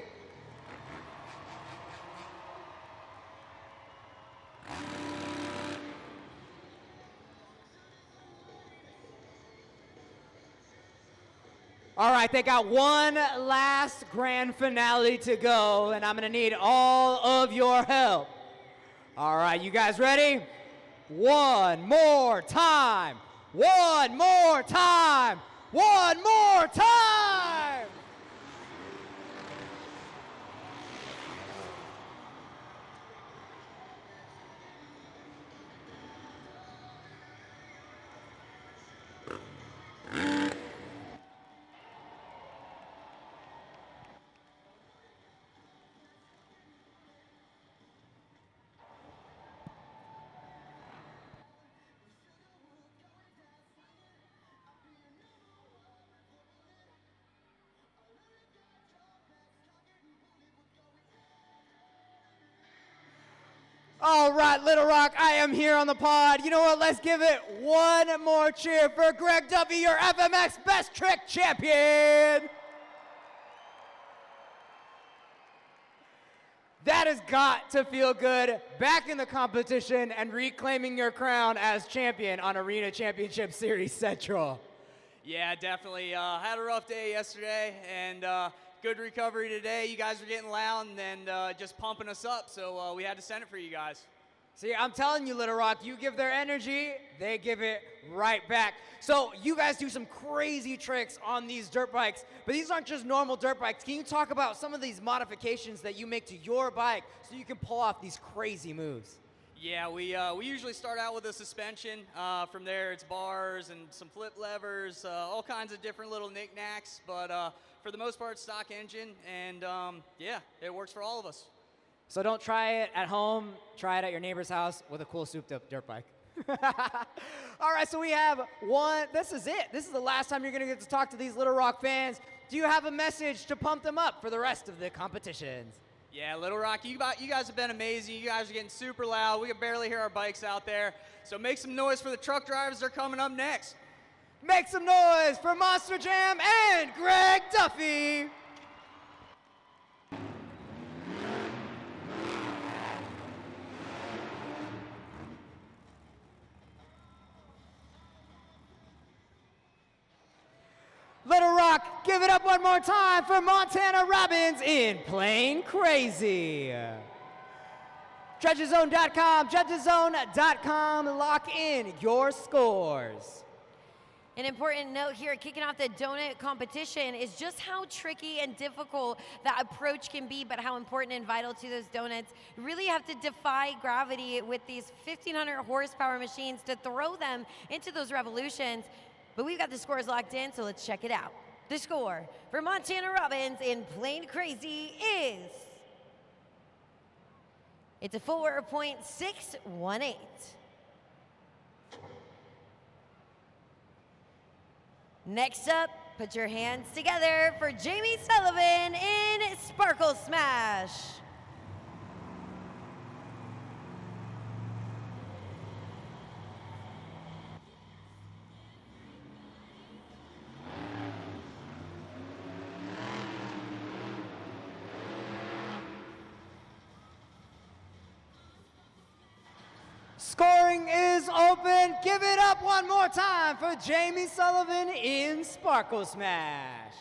All right, they got one last grand finale to go, and I'm gonna need all of your help. All right, you guys ready? One more time. One more time! One more time! All right, Little Rock, I am here on the pod. You know what? Let's give it one more cheer for Greg Duffy, your FMX Best Trick Champion. That has got to feel good. Back in the competition and reclaiming your crown as champion on Arena Championship Series Central. Yeah, definitely. Had a rough day yesterday, and good recovery today. You guys were getting loud and just pumping us up, so we had to send it for you guys. See, I'm telling you, Little Rock, you give their energy, they give it right back. So you guys do some crazy tricks on these dirt bikes, but these aren't just normal dirt bikes. Can you talk about some of these modifications that you make to your bike so you can pull off these crazy moves? Yeah, we usually start out with a suspension. From there, it's bars and some flip levers, all kinds of different little knickknacks, but for the most part, stock engine, and yeah, it works for all of us. So don't try it at home, try it at your neighbor's house with a cool souped up dirt bike. All right, so we have one, this is it. This is the last time you're gonna get to talk to these Little Rock fans. Do you have a message to pump them up for the rest of the competitions? Yeah, Little Rock, you guys have been amazing. You guys are getting super loud. We can barely hear our bikes out there. So make some noise for the truck drivers. They're coming up next. Make some noise for Monster Jam and Greg Duffy. Little Rock, give it up one more time for Montana Robbins in Plain Crazy. Judgeszone.com, judgeszone.com, lock in your scores. An important note here, kicking off the donut competition, is just how tricky and difficult that approach can be, but how important and vital to those donuts. You really have to defy gravity with these 1,500 horsepower machines to throw them into those revolutions. But we've got the scores locked in, so let's check it out. The score for Montana Robbins in Plain Crazy is, it's a 4.618. Next up, put your hands together for Jamie Sullivan in Sparkle Smash. Scoring is open. Give it up one more time for Jamie Sullivan in Sparkle Smash.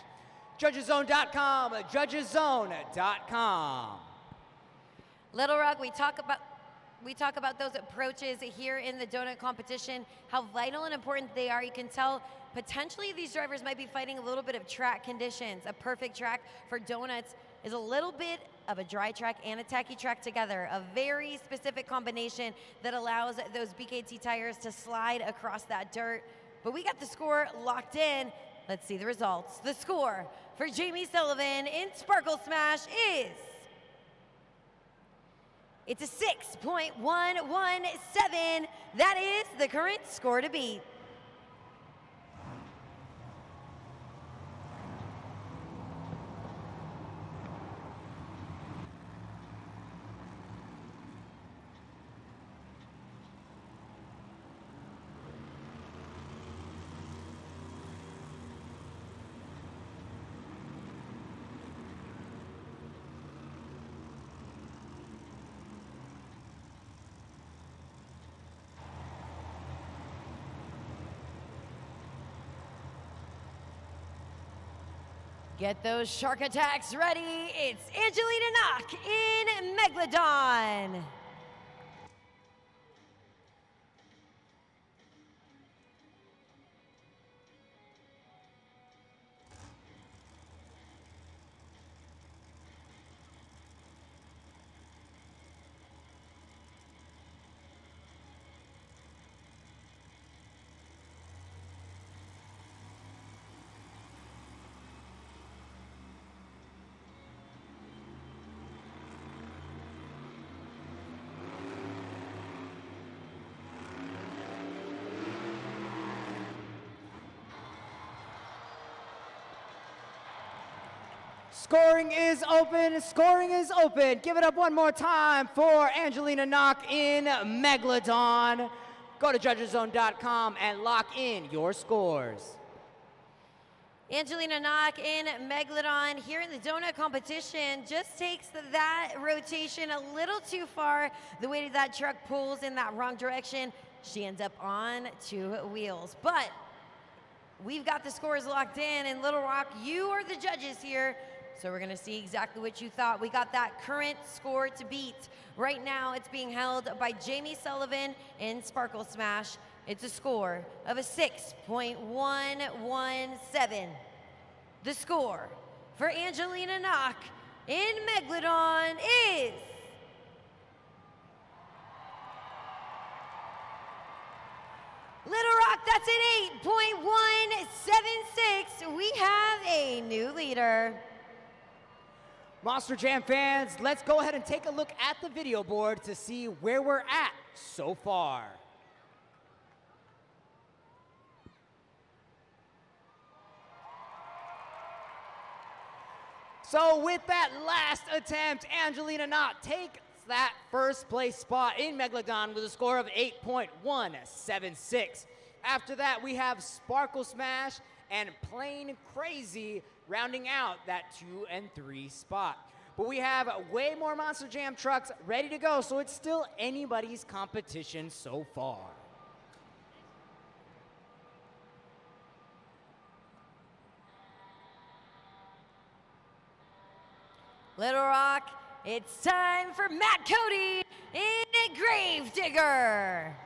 Judgeszone.com, judgeszone.com. Little Rock, we talk about those approaches here in the donut competition, how vital and important they are. You can tell potentially these drivers might be fighting a little bit of track conditions. A perfect track for donuts is a little bit of a dry track and a tacky track together, a very specific combination that allows those BKT tires to slide across that dirt. But we got the score locked in. Let's see the results. The score for Jamie Sullivan in Sparkle Smash is, it's a 6.117. That is the current score to beat. Get those shark attacks ready. It's Angelina Knock in Megalodon. Scoring is open. Scoring is open. Give it up one more time for Angelina Knock in Megalodon. Go to judgeszone.com and lock in your scores. Angelina Knock in Megalodon here in the donut competition just takes that rotation a little too far. The way that truck pulls in that wrong direction, she ends up on two wheels. But we've got the scores locked in, and Little Rock, you are the judges here. So we're gonna see exactly what you thought. We got that current score to beat. Right now, it's being held by Jamie Sullivan in Sparkle Smash. It's a score of a 6.117. The score for Angelina Knock in Megalodon is Little Rock, that's an 8.176. We have a new leader. Monster Jam fans, let's go ahead and take a look at the video board to see where we're at so far. So with that last attempt, Angelina Knock takes that first place spot in Megalodon with a score of 8.176. After that, we have Sparkle Smash and Plain Crazy rounding out that 2 and 3 spot. But we have way more Monster Jam trucks ready to go, so it's still anybody's competition so far. Little Rock, it's time for Matt Cody in Gravedigger.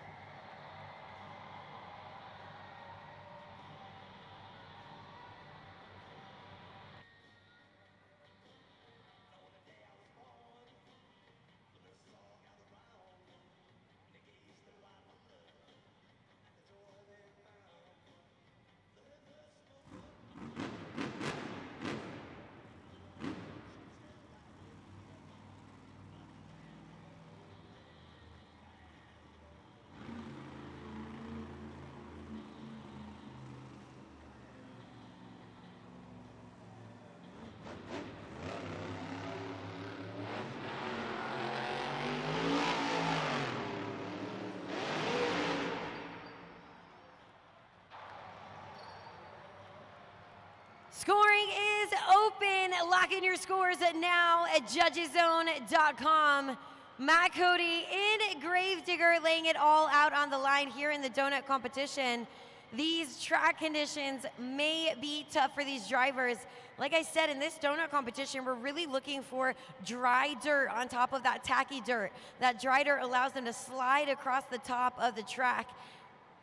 Scoring is open. Lock in your scores now at judgeszone.com. Matt Cody in Gravedigger laying it all out on the line here in the donut competition. These track conditions may be tough for these drivers. Like I said, in this donut competition, we're really looking for dry dirt on top of that tacky dirt. That dry dirt allows them to slide across the top of the track.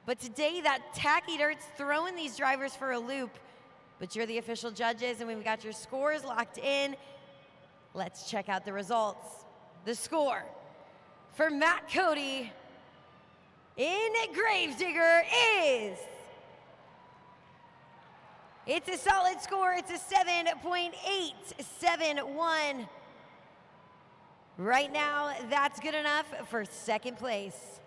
But today, that tacky dirt's throwing these drivers for a loop. But you're the official judges, and we've got your scores locked in. Let's check out the results. The score for Matt Cody in Gravedigger is... It's a solid score. It's a 7.871. Right now, that's good enough for second place.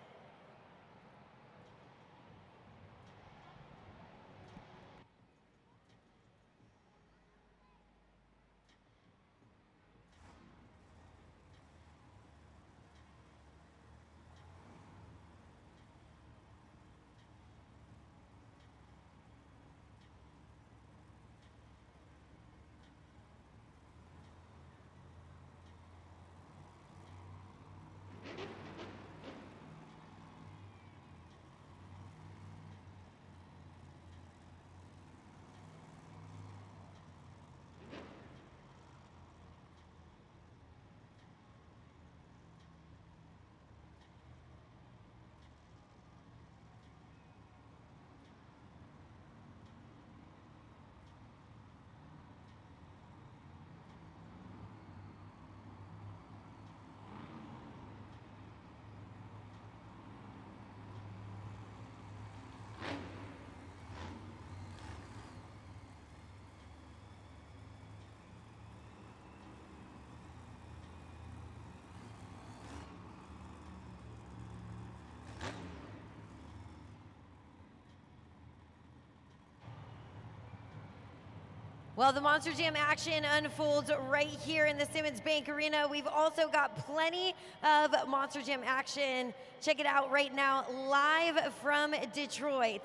Well, the Monster Jam action unfolds right here in the Simmons Bank Arena. We've also got plenty of Monster Jam action. Check it out right now, live from Detroit.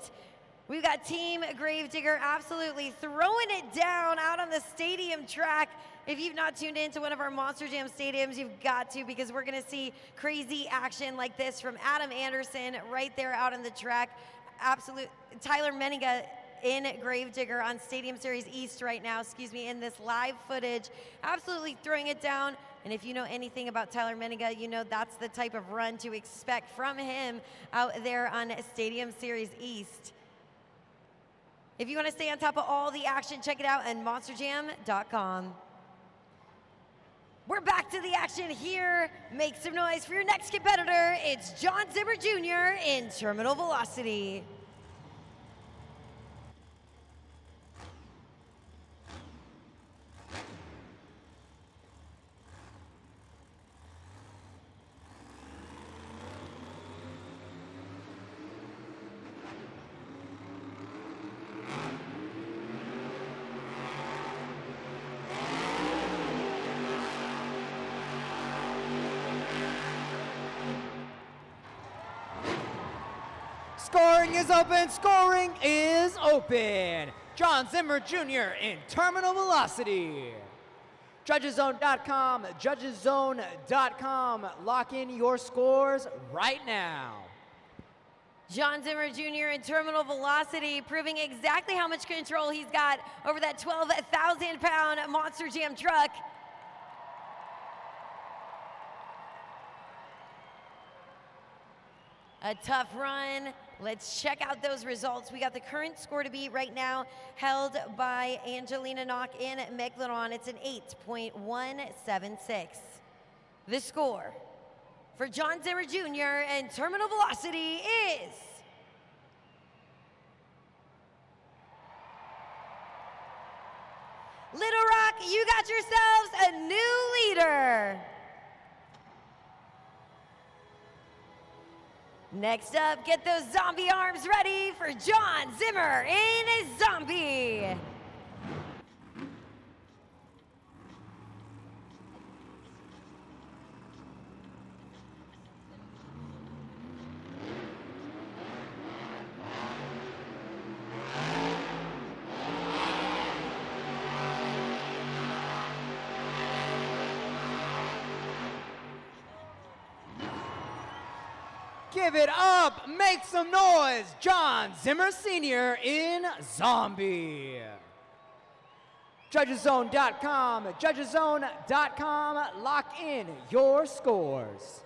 We've got Team Gravedigger absolutely throwing it down out on the stadium track. If you've not tuned into one of our Monster Jam stadiums, you've got to, because we're gonna see crazy action like this from Adam Anderson right there out on the track. Absolute, Tyler Menninga in Gravedigger on Stadium Series East right now, in this live footage, absolutely throwing it down. And if you know anything about Tyler Menninga, you know that's the type of run to expect from him out there on Stadium Series East. If you want to stay on top of all the action, check it out on monsterjam.com. We're back to the action here. Make some noise for your next competitor. It's John Zimmer Jr. in Terminal Velocity. Scoring is open, scoring is open. John Zimmer Jr. in Terminal Velocity. JudgesZone.com, JudgesZone.com. Lock in your scores right now. John Zimmer Jr. in Terminal Velocity, proving exactly how much control he's got over that 12,000-pound Monster Jam truck. A tough run. Let's check out those results. We got the current score to beat right now, held by Angelina Knock in Megalodon. It's an 8.176. The score for John Zimmer Jr. and Terminal Velocity is... Little Rock, you got yourselves a new leader. Next up, get those zombie arms ready for John Zimmer in a zombie. Give it up, make some noise, John Zimmer Sr. in Zombie. Judgeszone.com, judgeszone.com, lock in your scores.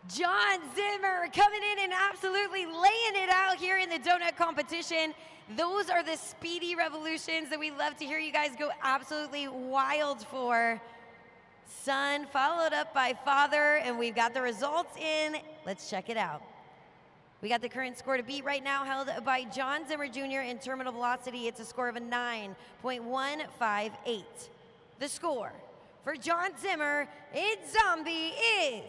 John Zimmer coming in and absolutely laying it out here in the donut competition. Those are the speedy revolutions that we love to hear you guys go absolutely wild for. Son followed up by father, and we've got the results in. Let's check it out. We got the current score to beat right now held by John Zimmer Jr. in terminal velocity. It's a score of a 9.158. The score for John Zimmer in Zombie is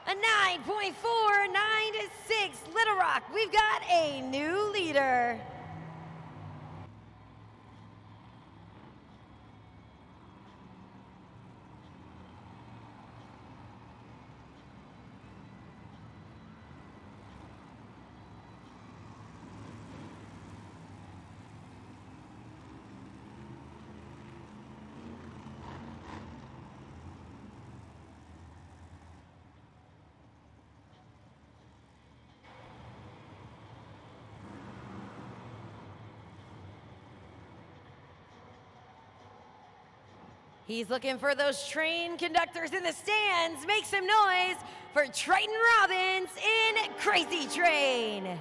a 9.496. Little Rock, we've got a new leader. He's looking for those train conductors in the stands. Make some noise for Triton Robbins in Crazy Train.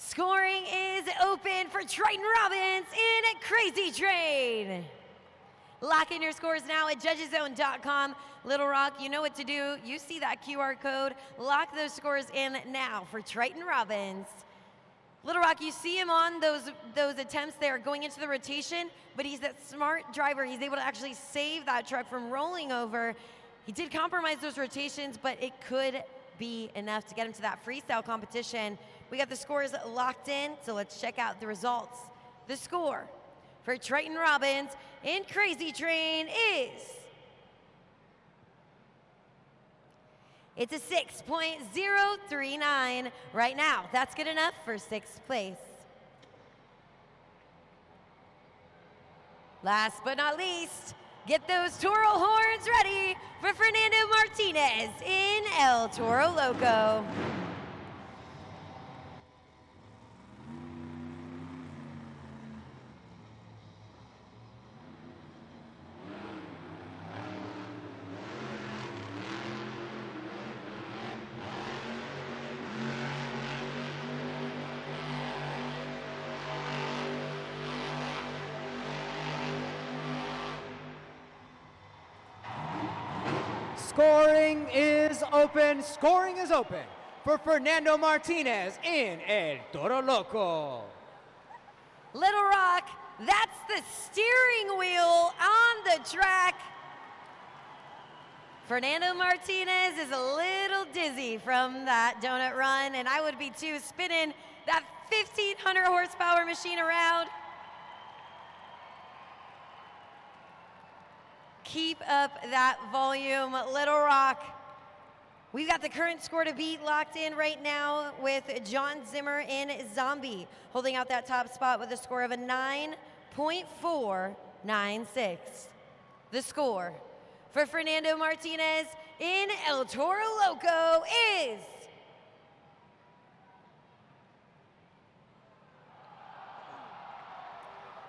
Scoring is open for Triton Robbins in Crazy Train. Lock in your scores now at judgeszone.com. Little Rock, you know what to do. You see that QR code. Lock those scores in now for Triton Robbins. Little Rock, you see him on those attempts there going into the rotation, but he's that smart driver. He's able to actually save that truck from rolling over. He did compromise those rotations, but it could be enough to get him to that freestyle competition. We got the scores locked in, so let's check out the results. The score for Triton Robbins in Crazy Train is, it's a 6.039 right now. That's good enough for 6th place. Last but not least, get those Toro horns ready for Fernando Martinez in El Toro Loco. Scoring is open. Scoring is open for Fernando Martinez in El Toro Loco. Little Rock, that's the steering wheel on the track. Fernando Martinez is a little dizzy from that donut run, and I would be too, spinning that 1,500 horsepower machine around. Keep up that volume, Little Rock. We've got the current score to beat locked in right now with John Zimmer in Zombie, holding out that top spot with a score of a 9.496. The score for Fernando Martinez in El Toro Loco is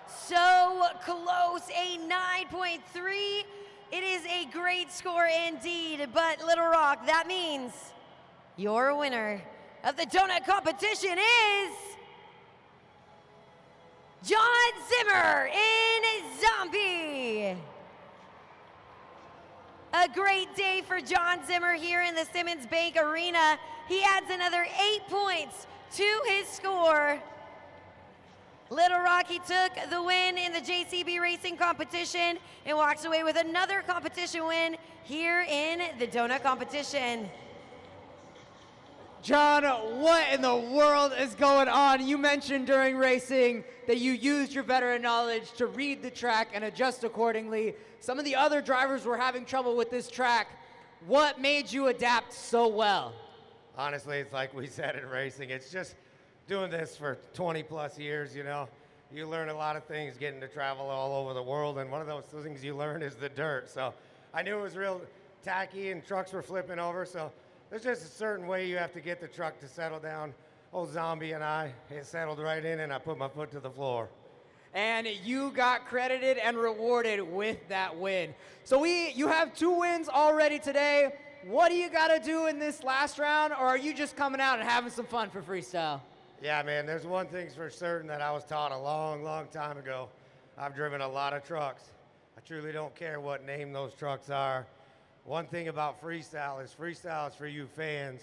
so close, a 9.3. It is a great score indeed, but Little Rock, that means your winner of the donut competition is John Zimmer in Zombie. A great day for John Zimmer here in the Simmons Bank Arena. He adds another 8 points to his score. Little Rock, he took the win in the JCB Racing competition and walks away with another competition win here in the donut competition. John, what in the world is going on? You mentioned during racing that you used your veteran knowledge to read the track and adjust accordingly. Some of the other drivers were having trouble with this track. What made you adapt so well? Honestly, it's like we said in racing. It's just doing this for 20 plus years, you know. You learn a lot of things getting to travel all over the world, and one of those things you learn is the dirt. So I knew it was real tacky and trucks were flipping over, so there's just a certain way you have to get the truck to settle down. Old Zombie and it settled right in, and I put my foot to the floor. And you got credited and rewarded with that win. So you have 2 wins already today. What do you got to do in this last round, or are you just coming out and having some fun for freestyle? Yeah, man, there's one thing for certain that I was taught a long, long time ago. I've driven a lot of trucks. I truly don't care what name those trucks are. One thing about freestyle is for you fans.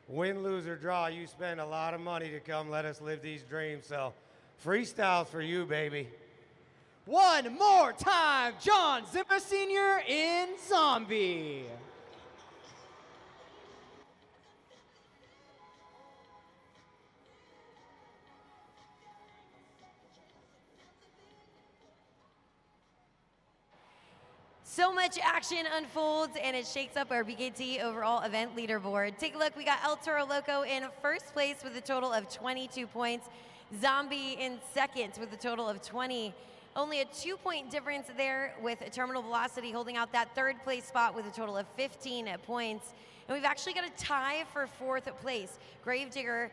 Win, lose, or draw, you spend a lot of money to come let us live these dreams. So freestyle's for you, baby. One more time, John Zimmer Sr. in Zombie. So much action unfolds, and it shakes up our BKT overall event leaderboard. Take a look. We got El Toro Loco in first place with a total of 22 points. Zombie in second with a total of 20. Only a 2-point difference there, with Terminal Velocity holding out that third place spot with a total of 15 points. And we've actually got a tie for fourth place. Gravedigger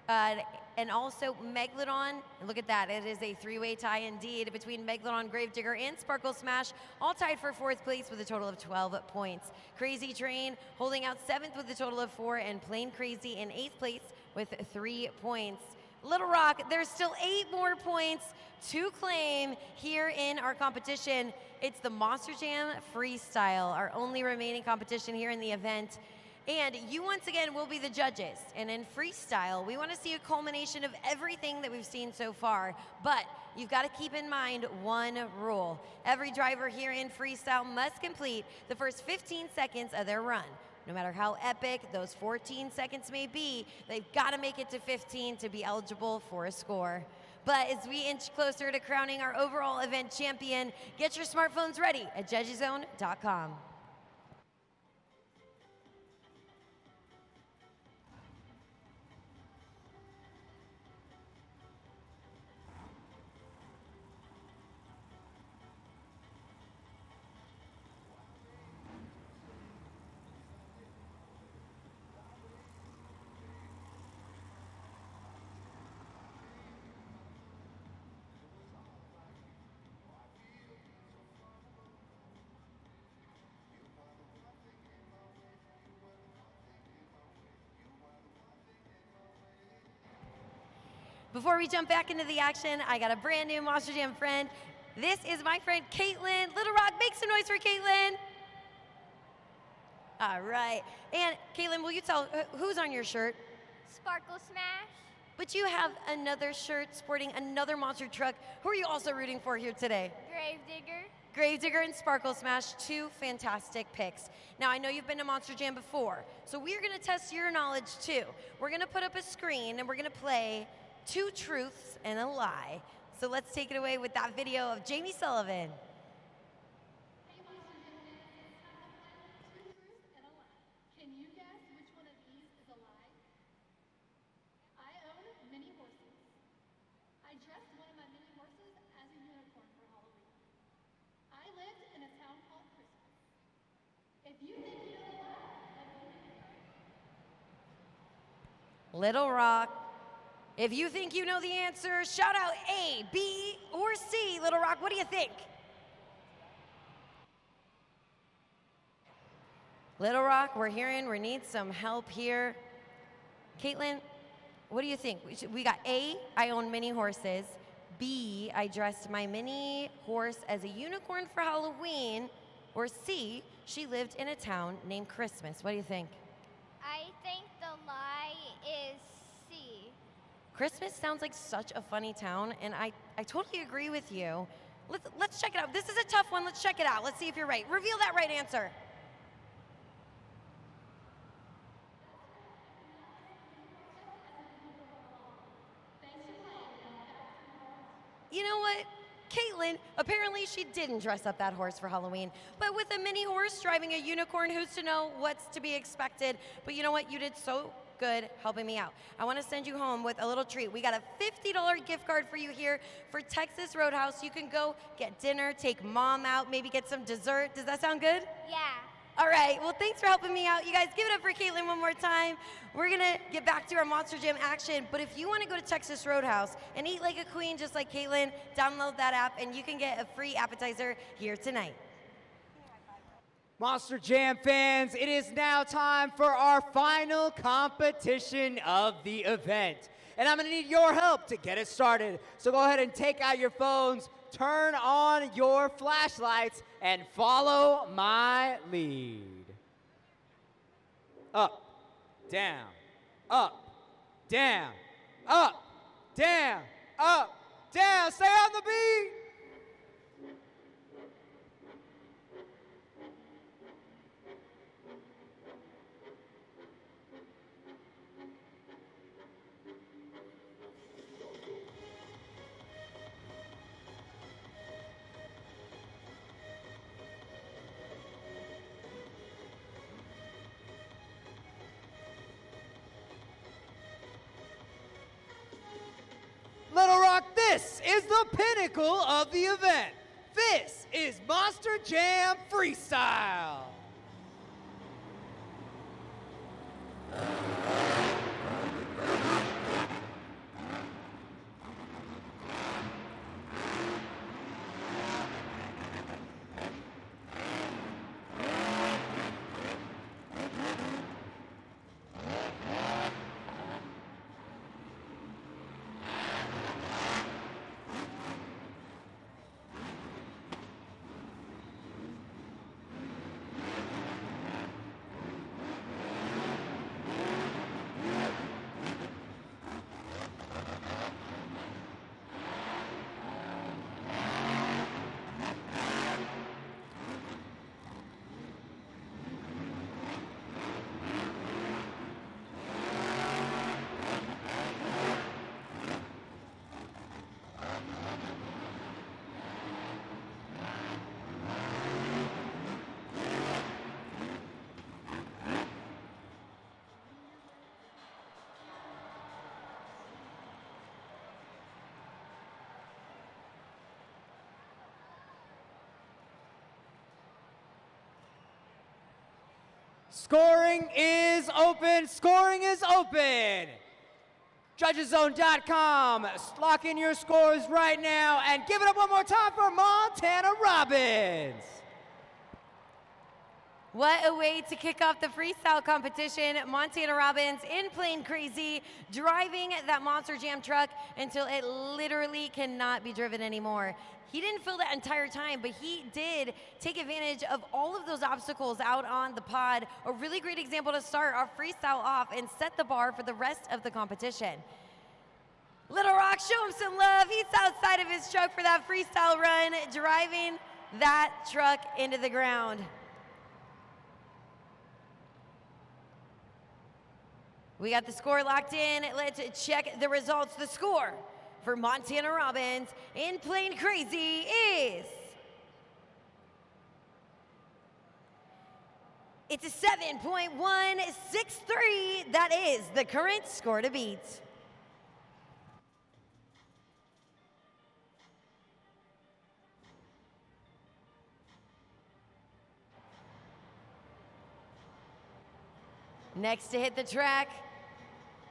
and also Megalodon. And look at that, it is a 3-way tie indeed between Megalodon, Gravedigger, and Sparkle Smash, all tied for fourth place with a total of 12 points. Crazy Train holding out seventh with a total of 4, and Plain Crazy in 8th place with 3 points. Little Rock, there's still 8 more points to claim here in our competition. It's the Monster Jam Freestyle, our only remaining competition here in the event. And you once again will be the judges. And in freestyle, we want to see a culmination of everything that we've seen so far. But you've got to keep in mind one rule. Every driver here in freestyle must complete the first 15 seconds of their run. No matter how epic those 14 seconds may be, they've got to make it to 15 to be eligible for a score. But as we inch closer to crowning our overall event champion, get your smartphones ready at judgezone.com. Before we jump back into the action, I got a brand new Monster Jam friend. This is my friend Caitlin. Little Rock, make some noise for Caitlin. All right. And Caitlin, will you tell who's on your shirt? Sparkle Smash. But you have another shirt sporting another monster truck. Who are you also rooting for here today? Gravedigger. Gravedigger and Sparkle Smash, 2 fantastic picks. Now, I know you've been to Monster Jam before, so we're gonna test your knowledge too. We're gonna put up a screen and we're gonna play 2 truths and a lie. So let's take it away with that video of Jamie Sullivan. Hey, Monster Jam fans. Two truths and a lie. Can you guess which one of these is a lie? I own mini horses. I dressed one of my mini horses as a unicorn for Halloween. I lived in a town called Christmas. If you think you know the lie, let me know. Little Rock. If you think you know the answer, shout out A, B, or C. Little Rock, what do you think? Little Rock, we're hearing we need some help here. Caitlin, what do you think? We got A, I own mini horses. B, I dressed my mini horse as a unicorn for Halloween. Or C, she lived in a town named Christmas. What do you think? I think the lie is C. Christmas sounds like such a funny town, and I totally agree with you. Let's check it out. This is a tough one. Let's check it out. Let's see if you're right. Reveal that right answer. You know what? Caitlin, apparently she didn't dress up that horse for Halloween, but with a mini horse driving a unicorn, who's to know what's to be expected? But you know what? You did so good helping me out. I want to send you home with a little treat. We got a $50 gift card for you here for Texas Roadhouse. You can go get dinner, take mom out, maybe get some dessert. Does that sound good? Yeah. All right, well, thanks for helping me out. You guys, give it up for Caitlin one more time. We're gonna get back to our Monster Jam action, but if you wanna go to Texas Roadhouse and eat like a queen just like Caitlin, download that app and you can get a free appetizer here tonight. Monster Jam fans, it is now time for our final competition of the event. And I'm gonna need your help to get it started. So go ahead and take out your phones, turn on your flashlights, and follow my lead. Up, down, up, down, up, down, up, down. Stay on the beat. Little Rock, this is the pinnacle of the event. This is Monster Jam Freestyle. Scoring is open. Scoring is open. Judgeszone.com. Lock in your scores right now and give it up one more time for Montana Robbins. What a way to kick off the freestyle competition. Montana Robbins in Plane Crazy, driving that Monster Jam truck until it literally cannot be driven anymore. He didn't fill that entire time, but he did take advantage of all of those obstacles out on the pod. A really great example to start our freestyle off and set the bar for the rest of the competition. Little Rock, show him some love. He's outside of his truck for that freestyle run, driving that truck into the ground. We got the score locked in. Let's check the results. The score for Montana Robbins in Plane Crazy is... It's a 7.163. That is the current score to beat. Next to hit the track,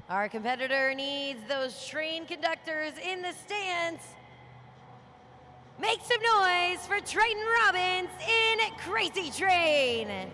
our competitor needs those train conductors in the stands. Make some noise for Triton Robbins in Crazy Train.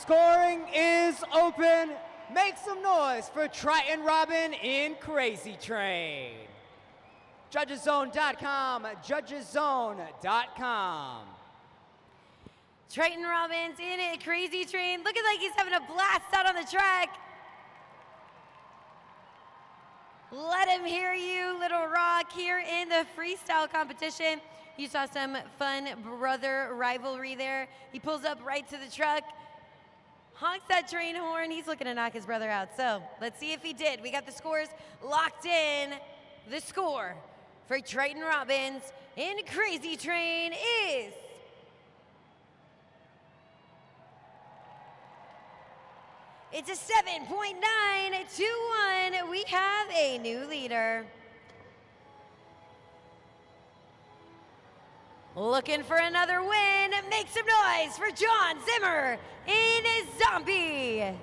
Scoring is open. Make some noise for Triton Robin in Crazy Train. Judgeszone.com, judgeszone.com. Triton Robbins in a Crazy Train, looking like he's having a blast out on the track. Let him hear you, Little Rock, here in the freestyle competition. You saw some fun brother rivalry there. He pulls up right to the truck, honks that train horn. He's looking to knock his brother out. So let's see if he did. We got the scores locked in. The score for Triton Robbins in Crazy Train is it's a 7.921. We have a new leader. Looking for another win. Make some noise for John Zimmer in Zombie.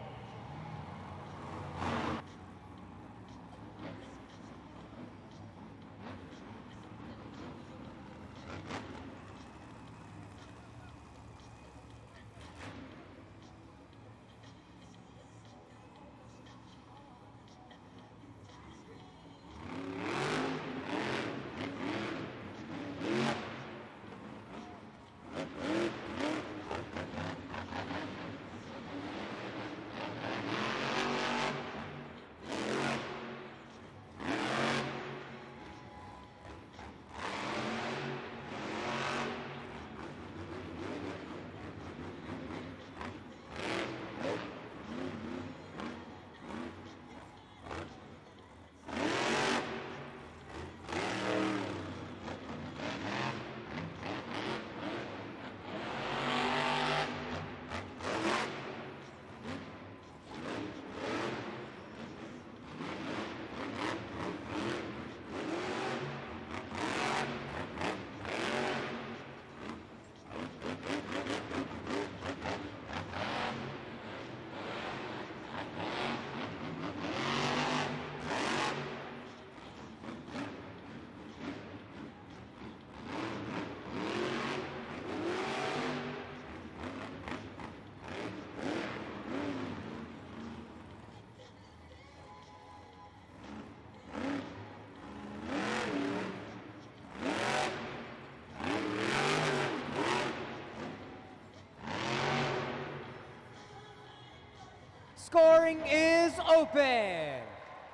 Scoring is open.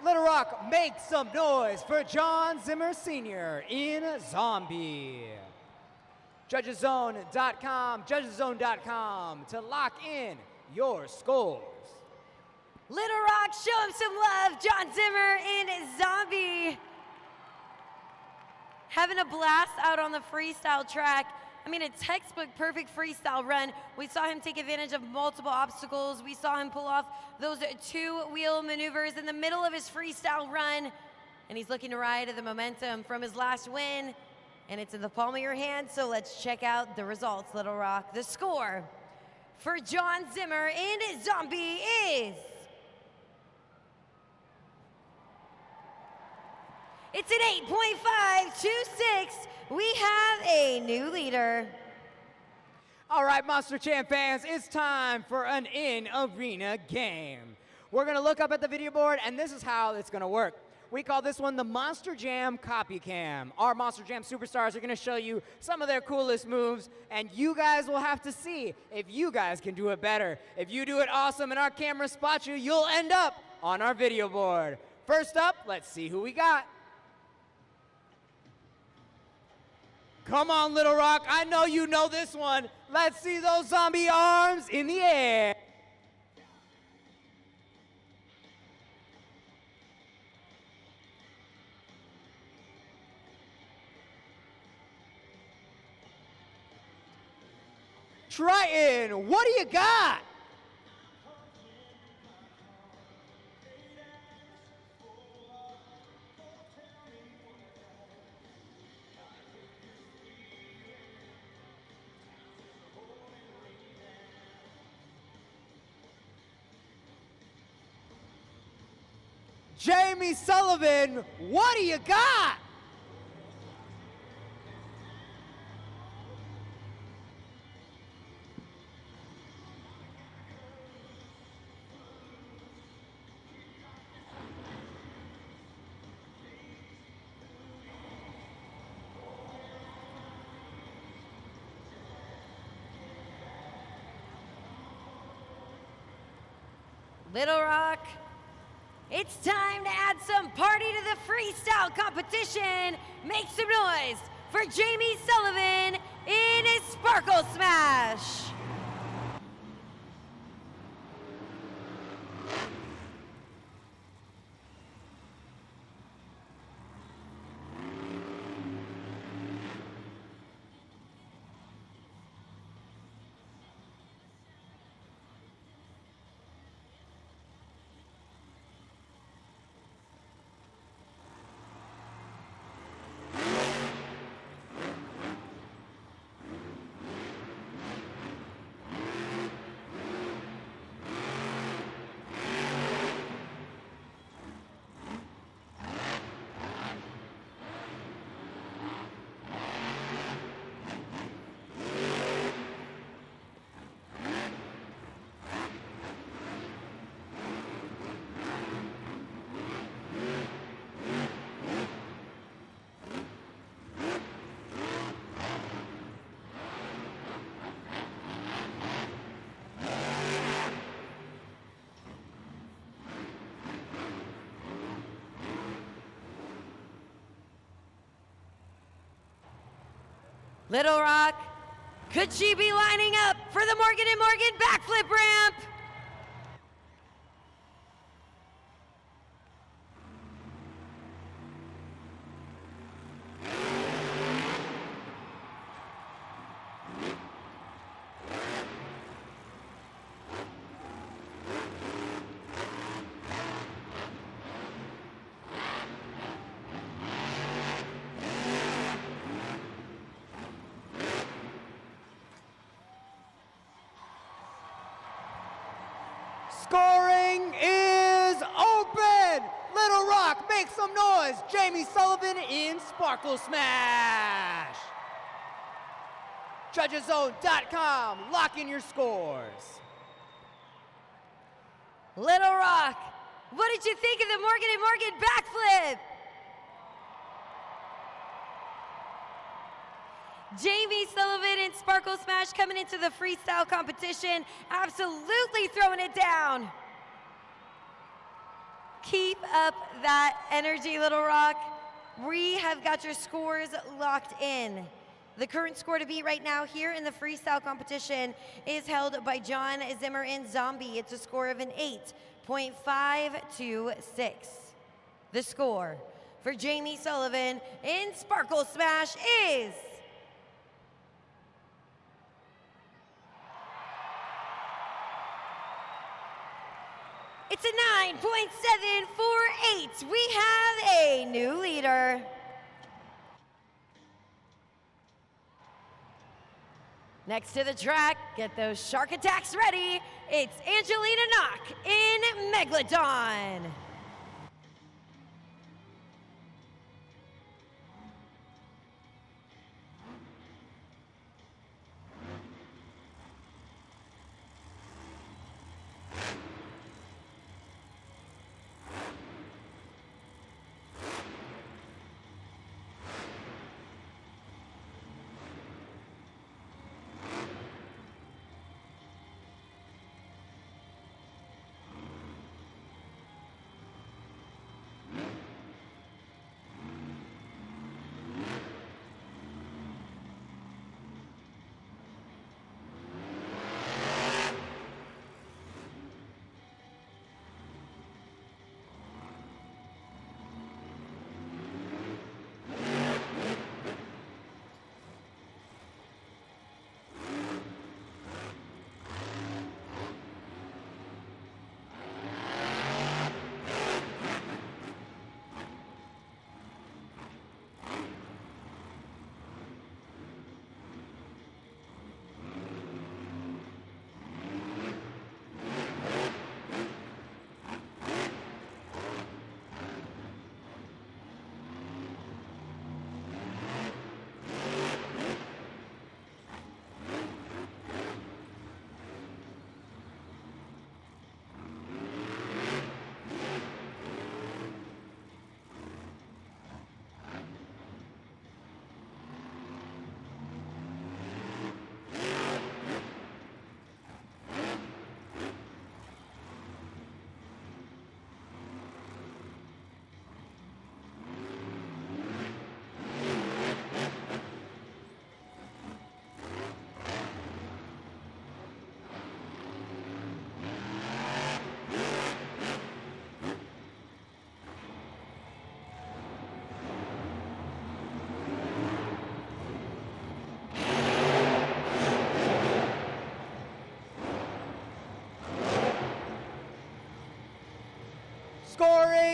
Little Rock, make some noise for John Zimmer Sr. in Zombie. Judgeszone.com, judgeszone.com to lock in your scores. Little Rock, show him some love. John Zimmer in Zombie. Having a blast out on the freestyle track. I mean, a textbook perfect freestyle run. We saw him take advantage of multiple obstacles. We saw him pull off those two-wheel maneuvers in the middle of his freestyle run. And he's looking to ride the momentum from his last win. And it's in the palm of your hand, so let's check out the results, Little Rock. The score for John Zimmer in Zombie is... it's an 8.526. We have a new leader. All right, Monster Champ fans, it's time for an in-arena game. We're gonna look up at the video board, and this is how it's gonna work. We call this one the Monster Jam Copy Cam. Our Monster Jam superstars are gonna show you some of their coolest moves, and you guys will have to see if you guys can do it better. If you do it awesome and our camera spots you, you'll end up on our video board. First up, let's see who we got. Come on, Little Rock, I know you know this one. Let's see those zombie arms in the air. Triton, what do you got? Jamie Sullivan, what do you got? Little Rock, it's time to add some party to the freestyle competition. Make some noise for Jamie Sullivan in his Sparkle Smash. Little Rock, could she be lining up for the Morgan & Morgan backflip ramp? Scoring is open! Little Rock, make some noise! Jamie Sullivan in Sparkle Smash! JudgesZone.com, lock in your scores. Little Rock, what did you think of the Morgan & Morgan backflip? Jamie Sullivan and Sparkle Smash coming into the freestyle competition, absolutely throwing it down. Keep up that energy, Little Rock. We have got your scores locked in. The current score to beat right now here in the freestyle competition is held by John Zimmer in Zombie. It's a score of an 8.526. The score for Jamie Sullivan in Sparkle Smash is it's a 9.748. We have a new leader. Next to the track, get those shark attacks ready. It's Angelina Knock in Megalodon.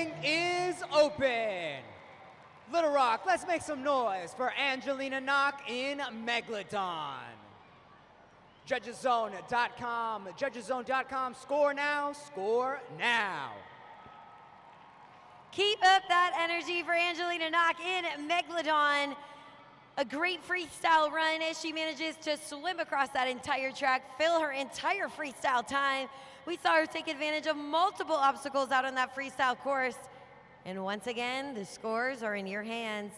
voting is open. Little Rock, let's make some noise for Angelina Knock in Megalodon. Judgeszone.com, judgeszone.com, score now, score now. Keep up that energy for Angelina Knock in Megalodon. A great freestyle run as she manages to swim across that entire track, fill her entire freestyle time. We saw her take advantage of multiple obstacles out on that freestyle course. And once again, the scores are in your hands.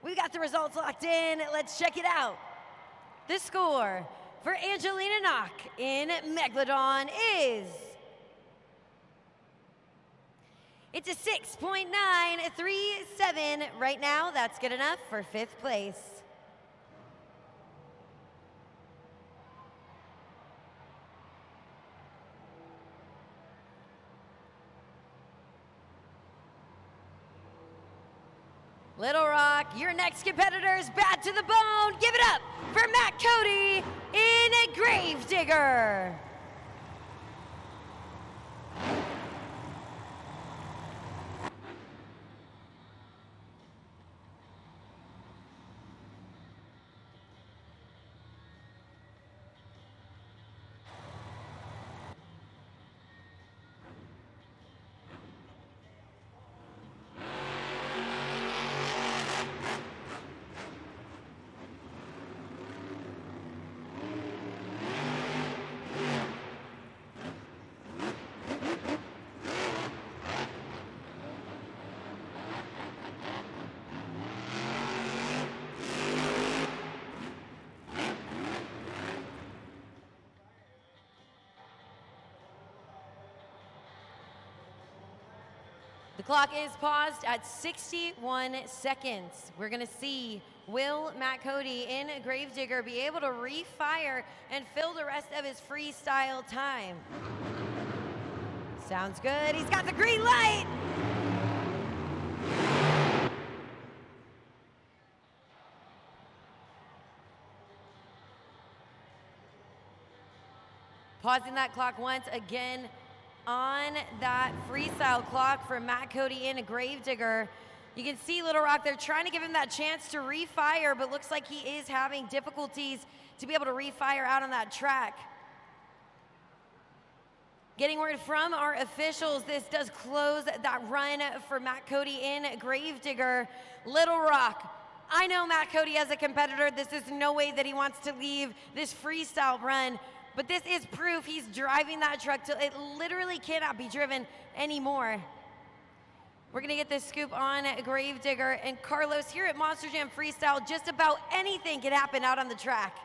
We've got the results locked in. Let's check it out. The score for Angelina Knock in Megalodon is... It's a 6.937 right now. That's good enough for 5th place. Little Rock, your next competitor is bad to the bone. Give it up for Matt Cody in Gravedigger. The clock is paused at 61 seconds. We're gonna see, will Matt Cody in Gravedigger be able to refire and fill the rest of his freestyle time? Sounds good, he's got the green light! Pausing that clock once again. On that freestyle clock for Matt Cody in Gravedigger. You can see Little Rock, they're trying to give him that chance to refire, but looks like he is having difficulties to be able to refire out on that track. Getting word from our officials, this does close that run for Matt Cody in Gravedigger. Little Rock, I know Matt Cody as a competitor, this is no way that he wants to leave this freestyle run. But this is proof he's driving that truck till it literally cannot be driven anymore. We're gonna get this scoop on Gravedigger. And Carlos, here at Monster Jam Freestyle, just about anything can happen out on the track.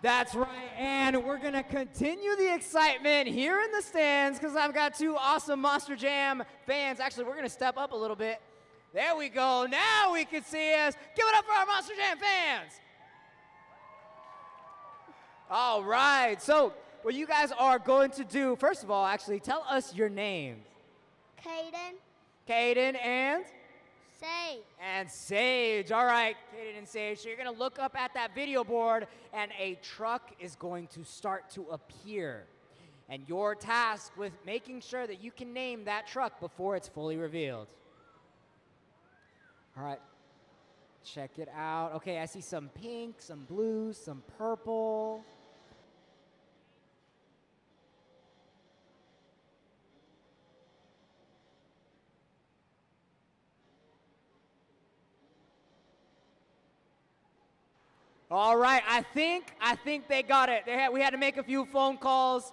That's right, and we're gonna continue the excitement here in the stands because I've got two awesome Monster Jam fans. Actually, we're gonna step up a little bit. There we go, now we can see us. Give it up for our Monster Jam fans. All right, so what you guys are going to do, first of all, actually, tell us your names. Caden, Caden and? Sage. And Sage. All right, Caden and Sage. So you're going to look up at that video board, and a truck is going to start to appear. And your task with making sure that you can name that truck before it's fully revealed. All right. Check it out. Okay, I see some pink, some blue, some purple. All right, I think they got it. We had to make a few phone calls,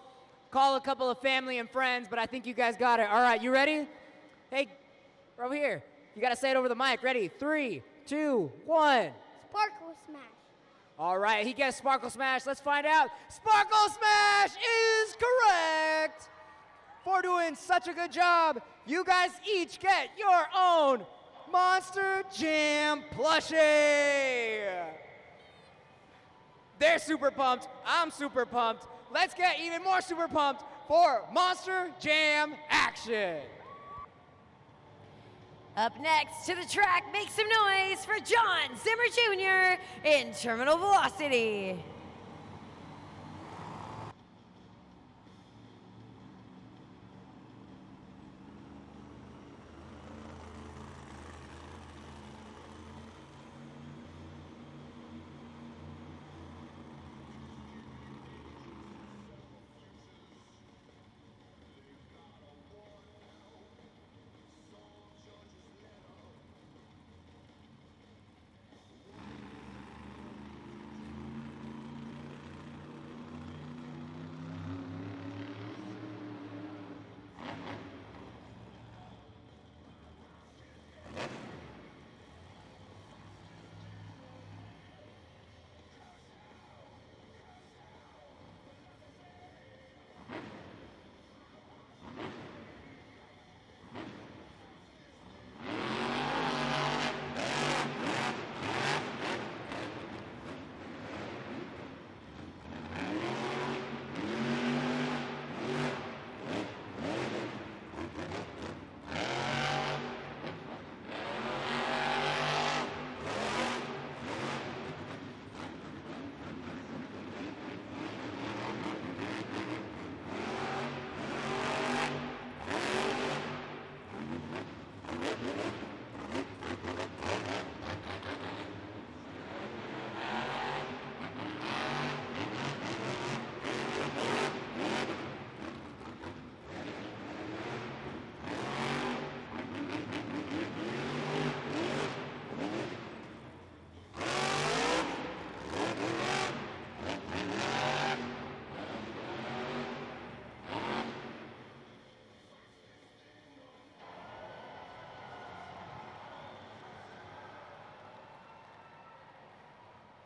call a couple of family and friends, but I think you guys got it. All right, you ready? Hey, over here. You got to say it over the mic. Ready? 3, 2, 1. Sparkle Smash. All right, he gets Sparkle Smash. Let's find out. Sparkle Smash is correct. For doing such a good job, you guys each get your own Monster Jam plushie. They're super pumped. I'm super pumped. Let's get even more super pumped for Monster Jam action. Up next to the track, make some noise for John Zimmer Jr. in Terminal Velocity.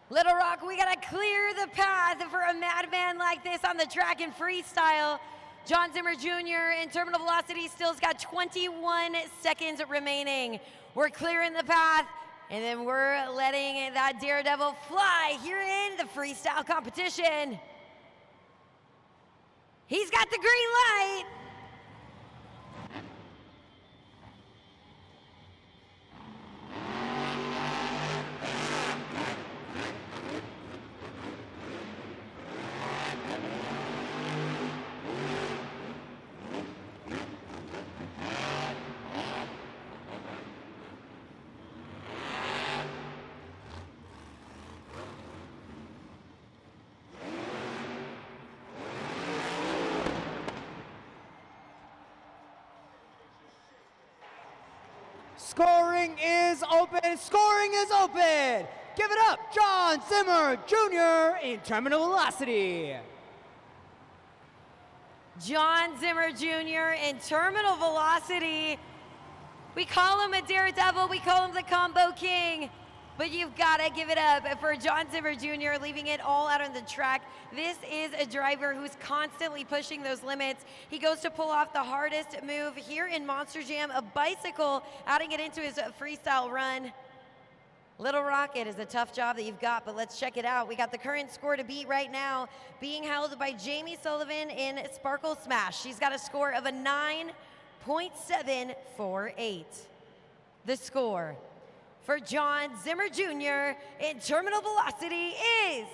Little Rock, we gotta clear the path for a madman like this on the track in freestyle. John Zimmer Jr. in terminal velocity still's got 21 seconds remaining. We're clearing the path, and then we're letting that daredevil fly here in the freestyle competition. He's got the green light. Scoring is open. Scoring is open. Give it up, John Zimmer Jr. in terminal velocity. John Zimmer Jr. in terminal velocity. We call him a daredevil. We call him the combo king. But you've got to give it up for John Zimmer Jr. leaving it all out on the track. This is a driver who's constantly pushing those limits. He goes to pull off the hardest move here in Monster Jam, a bicycle, adding it into his freestyle run. Little Rock, it is a tough job that you've got, but let's check it out. We got the current score to beat right now, being held by Jamie Sullivan in Sparkle Smash. She's got a score of a 9.748. The score for John Zimmer Jr. in terminal velocity is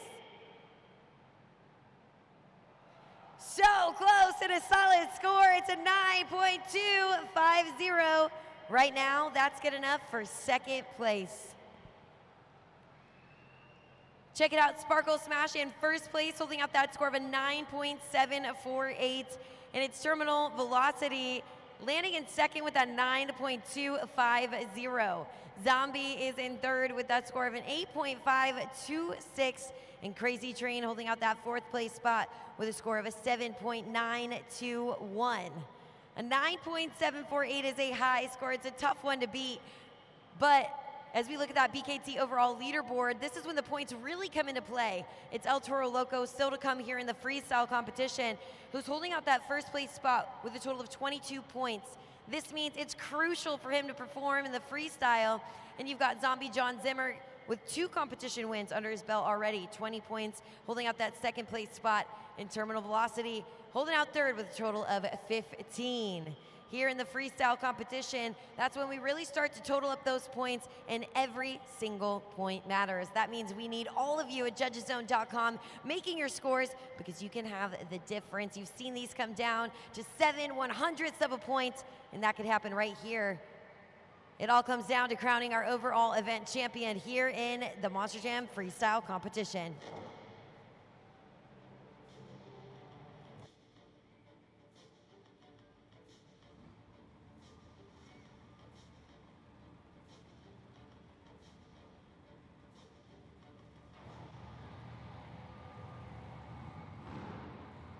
so close and a solid score. It's a 9.250. Right now, that's good enough for second place. Check it out, Sparkle Smash in first place, holding up that score of a 9.748, and its terminal velocity landing in second with that 9.250. Zombie is in third with that score of an 8.526, and Crazy Train holding out that fourth place spot with a score of a 7.921. A 9.748 is a high score. It's a tough one to beat, but as we look at that BKT overall leaderboard, this is when the points really come into play. It's El Toro Loco still to come here in the freestyle competition, who's holding out that first place spot with a total of 22 points. This means it's crucial for him to perform in the freestyle, and you've got Zombie John Zimmer with 2 competition wins under his belt already, 20 points, holding out that second place spot in terminal velocity, holding out third with a total of 15. Here in the freestyle competition, that's when we really start to total up those points, and every single point matters. That means we need all of you at judgeszone.com making your scores, because you can have the difference. You've seen these come down to 7/100ths of a point, and that could happen right here. It all comes down to crowning our overall event champion here in the Monster Jam freestyle competition.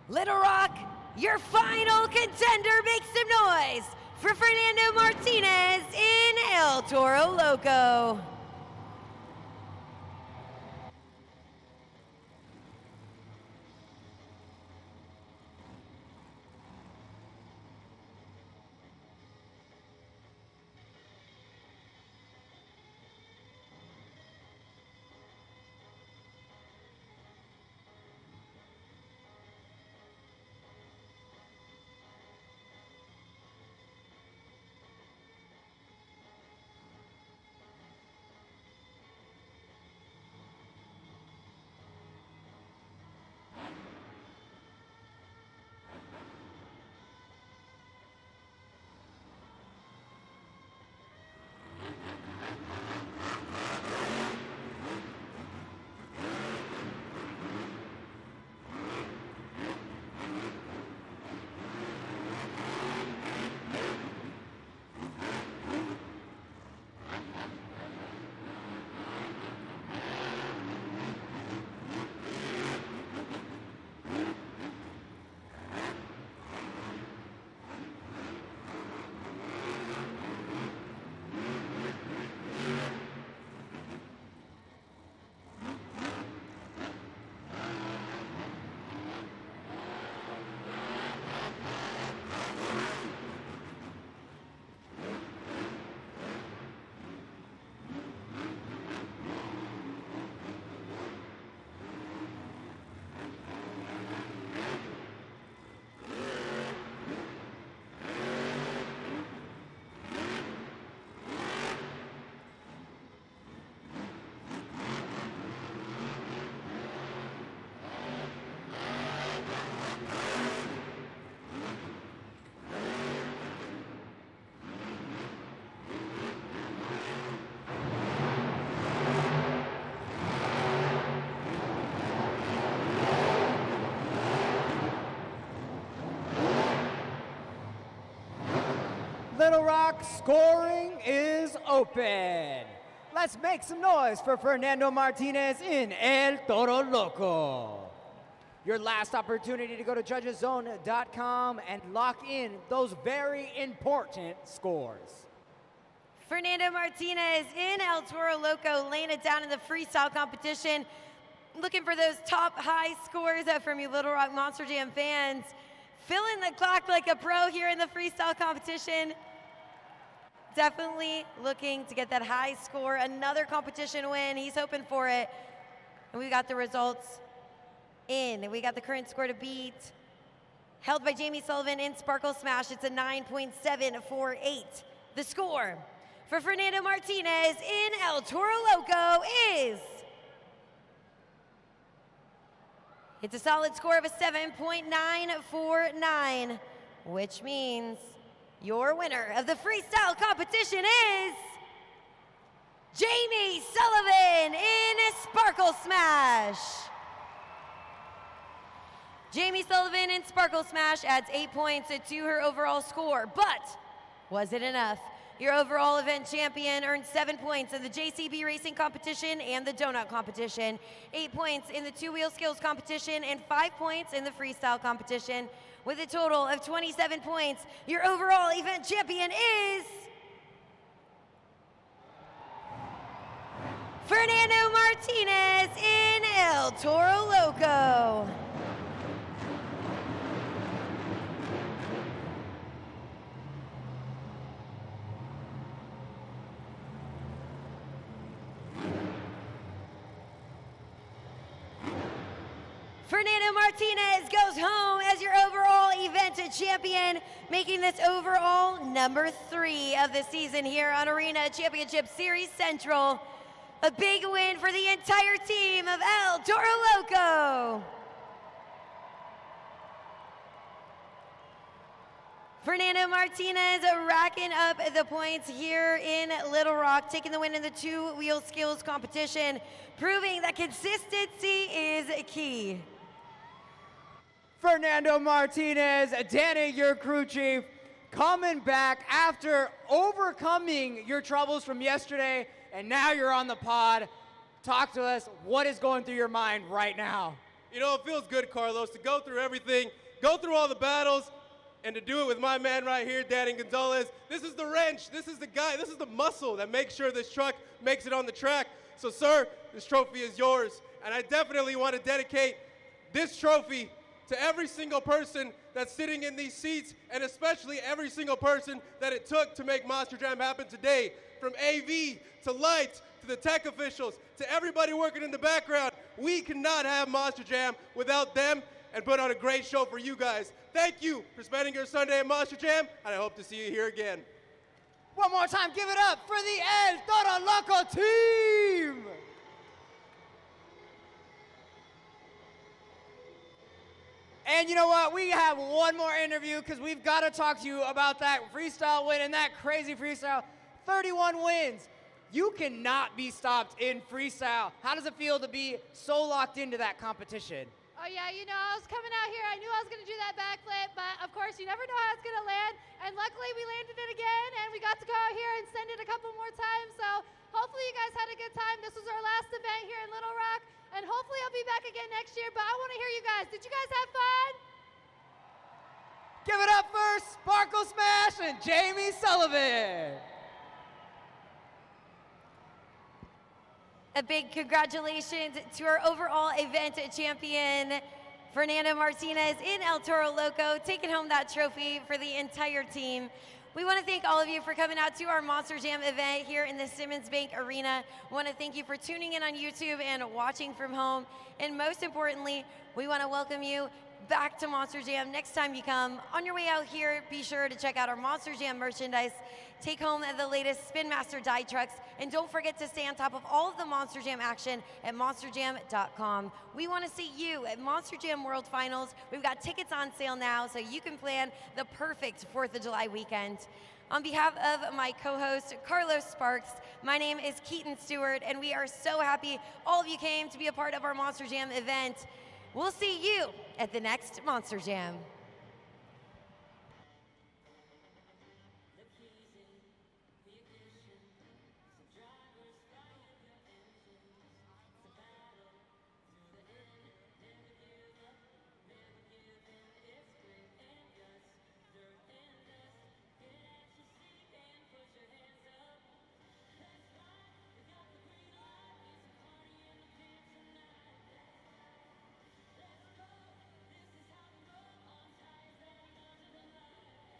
Little Rock, your final contender, make some noise for Fernando Martinez in El Toro Loco. Little Rock, scoring is open. Let's make some noise for Fernando Martinez in El Toro Loco. Your last opportunity to go to judgeszone.com and lock in those very important scores. Fernando Martinez in El Toro Loco, laying it down in the freestyle competition. Looking for those top high scores from you Little Rock Monster Jam fans. Filling the clock like a pro here in the freestyle competition. Definitely looking to get that high score. Another competition win. He's hoping for it. And we got the results in. We got the current score to beat. Held by Jamie Sullivan in Sparkle Smash. It's a 9.748. The score for Fernando Martinez in El Toro Loco is... It's a solid score of a 7.949, which means your winner of the freestyle competition is Jamie Sullivan in Sparkle Smash. Jamie Sullivan in Sparkle Smash adds 8 points to her overall score, but was it enough? Your overall event champion earned 7 points in the JCB racing competition and the donut competition, 8 points in the two-wheel skills competition, and 5 points in the freestyle competition. With a total of 27 points, your overall event champion is Fernando Martinez in El Toro Loco. Fernando Martinez goes home as your overall event champion, making this overall number 3 of the season here on Arena Championship Series Central. A big win for the entire team of El Toro Loco. Fernando Martinez racking up the points here in Little Rock, taking the win in the two-wheel skills competition, proving that consistency is key. Fernando Martinez, Danny, your crew chief, coming back after overcoming your troubles from yesterday, and now you're on the pod. Talk to us. What is going through your mind right now? You know, it feels good, Carlos, to go through everything, go through all the battles, and to do it with my man right here, Danny Gonzalez. This is the wrench. This is the guy. This is the muscle that makes sure this truck makes it on the track. So, sir, this trophy is yours. And I definitely want to dedicate this trophy to every single person that's sitting in these seats, and especially every single person that it took to make Monster Jam happen today. From AV to lights to the tech officials to everybody working in the background. We cannot have Monster Jam without them and put on a great show for you guys. Thank you for spending your Sunday at Monster Jam, and I hope to see you here again. One more time, give it up for the El Toro Loco team! And you know what? We have one more interview because we've got to talk to you about that freestyle win and that crazy freestyle. 31 wins. You cannot be stopped in freestyle. How does it feel to be so locked into that competition? Oh yeah, you know, I was coming out here, I knew I was gonna do that backflip, but of course you never know how it's gonna land, and luckily we landed it again, and we got to go out here and send it a couple more times, so hopefully you guys had a good time. This was our last event here in Little Rock, and hopefully I'll be back again next year, but I wanna hear you guys. Did you guys have fun? Give it up for Sparkle Smash and Jamie Sullivan. A big congratulations to our overall event champion, Fernando Martinez in El Toro Loco, taking home that trophy for the entire team. We want to thank all of you for coming out to our Monster Jam event here in the Simmons Bank Arena. We want to thank you for tuning in on YouTube and watching from home. And most importantly, we want to welcome you back to Monster Jam next time you come. On your way out here, be sure to check out our Monster Jam merchandise. Take home the latest Spin Master die trucks, and don't forget to stay on top of all of the Monster Jam action at monsterjam.com. We want to see you at Monster Jam World Finals. We've got tickets on sale now, so you can plan the perfect 4th of July weekend. On behalf of my co-host, Carlos Sparks, my name is Keaton Stewart, and we are so happy all of you came to be a part of our Monster Jam event. We'll see you at the next Monster Jam.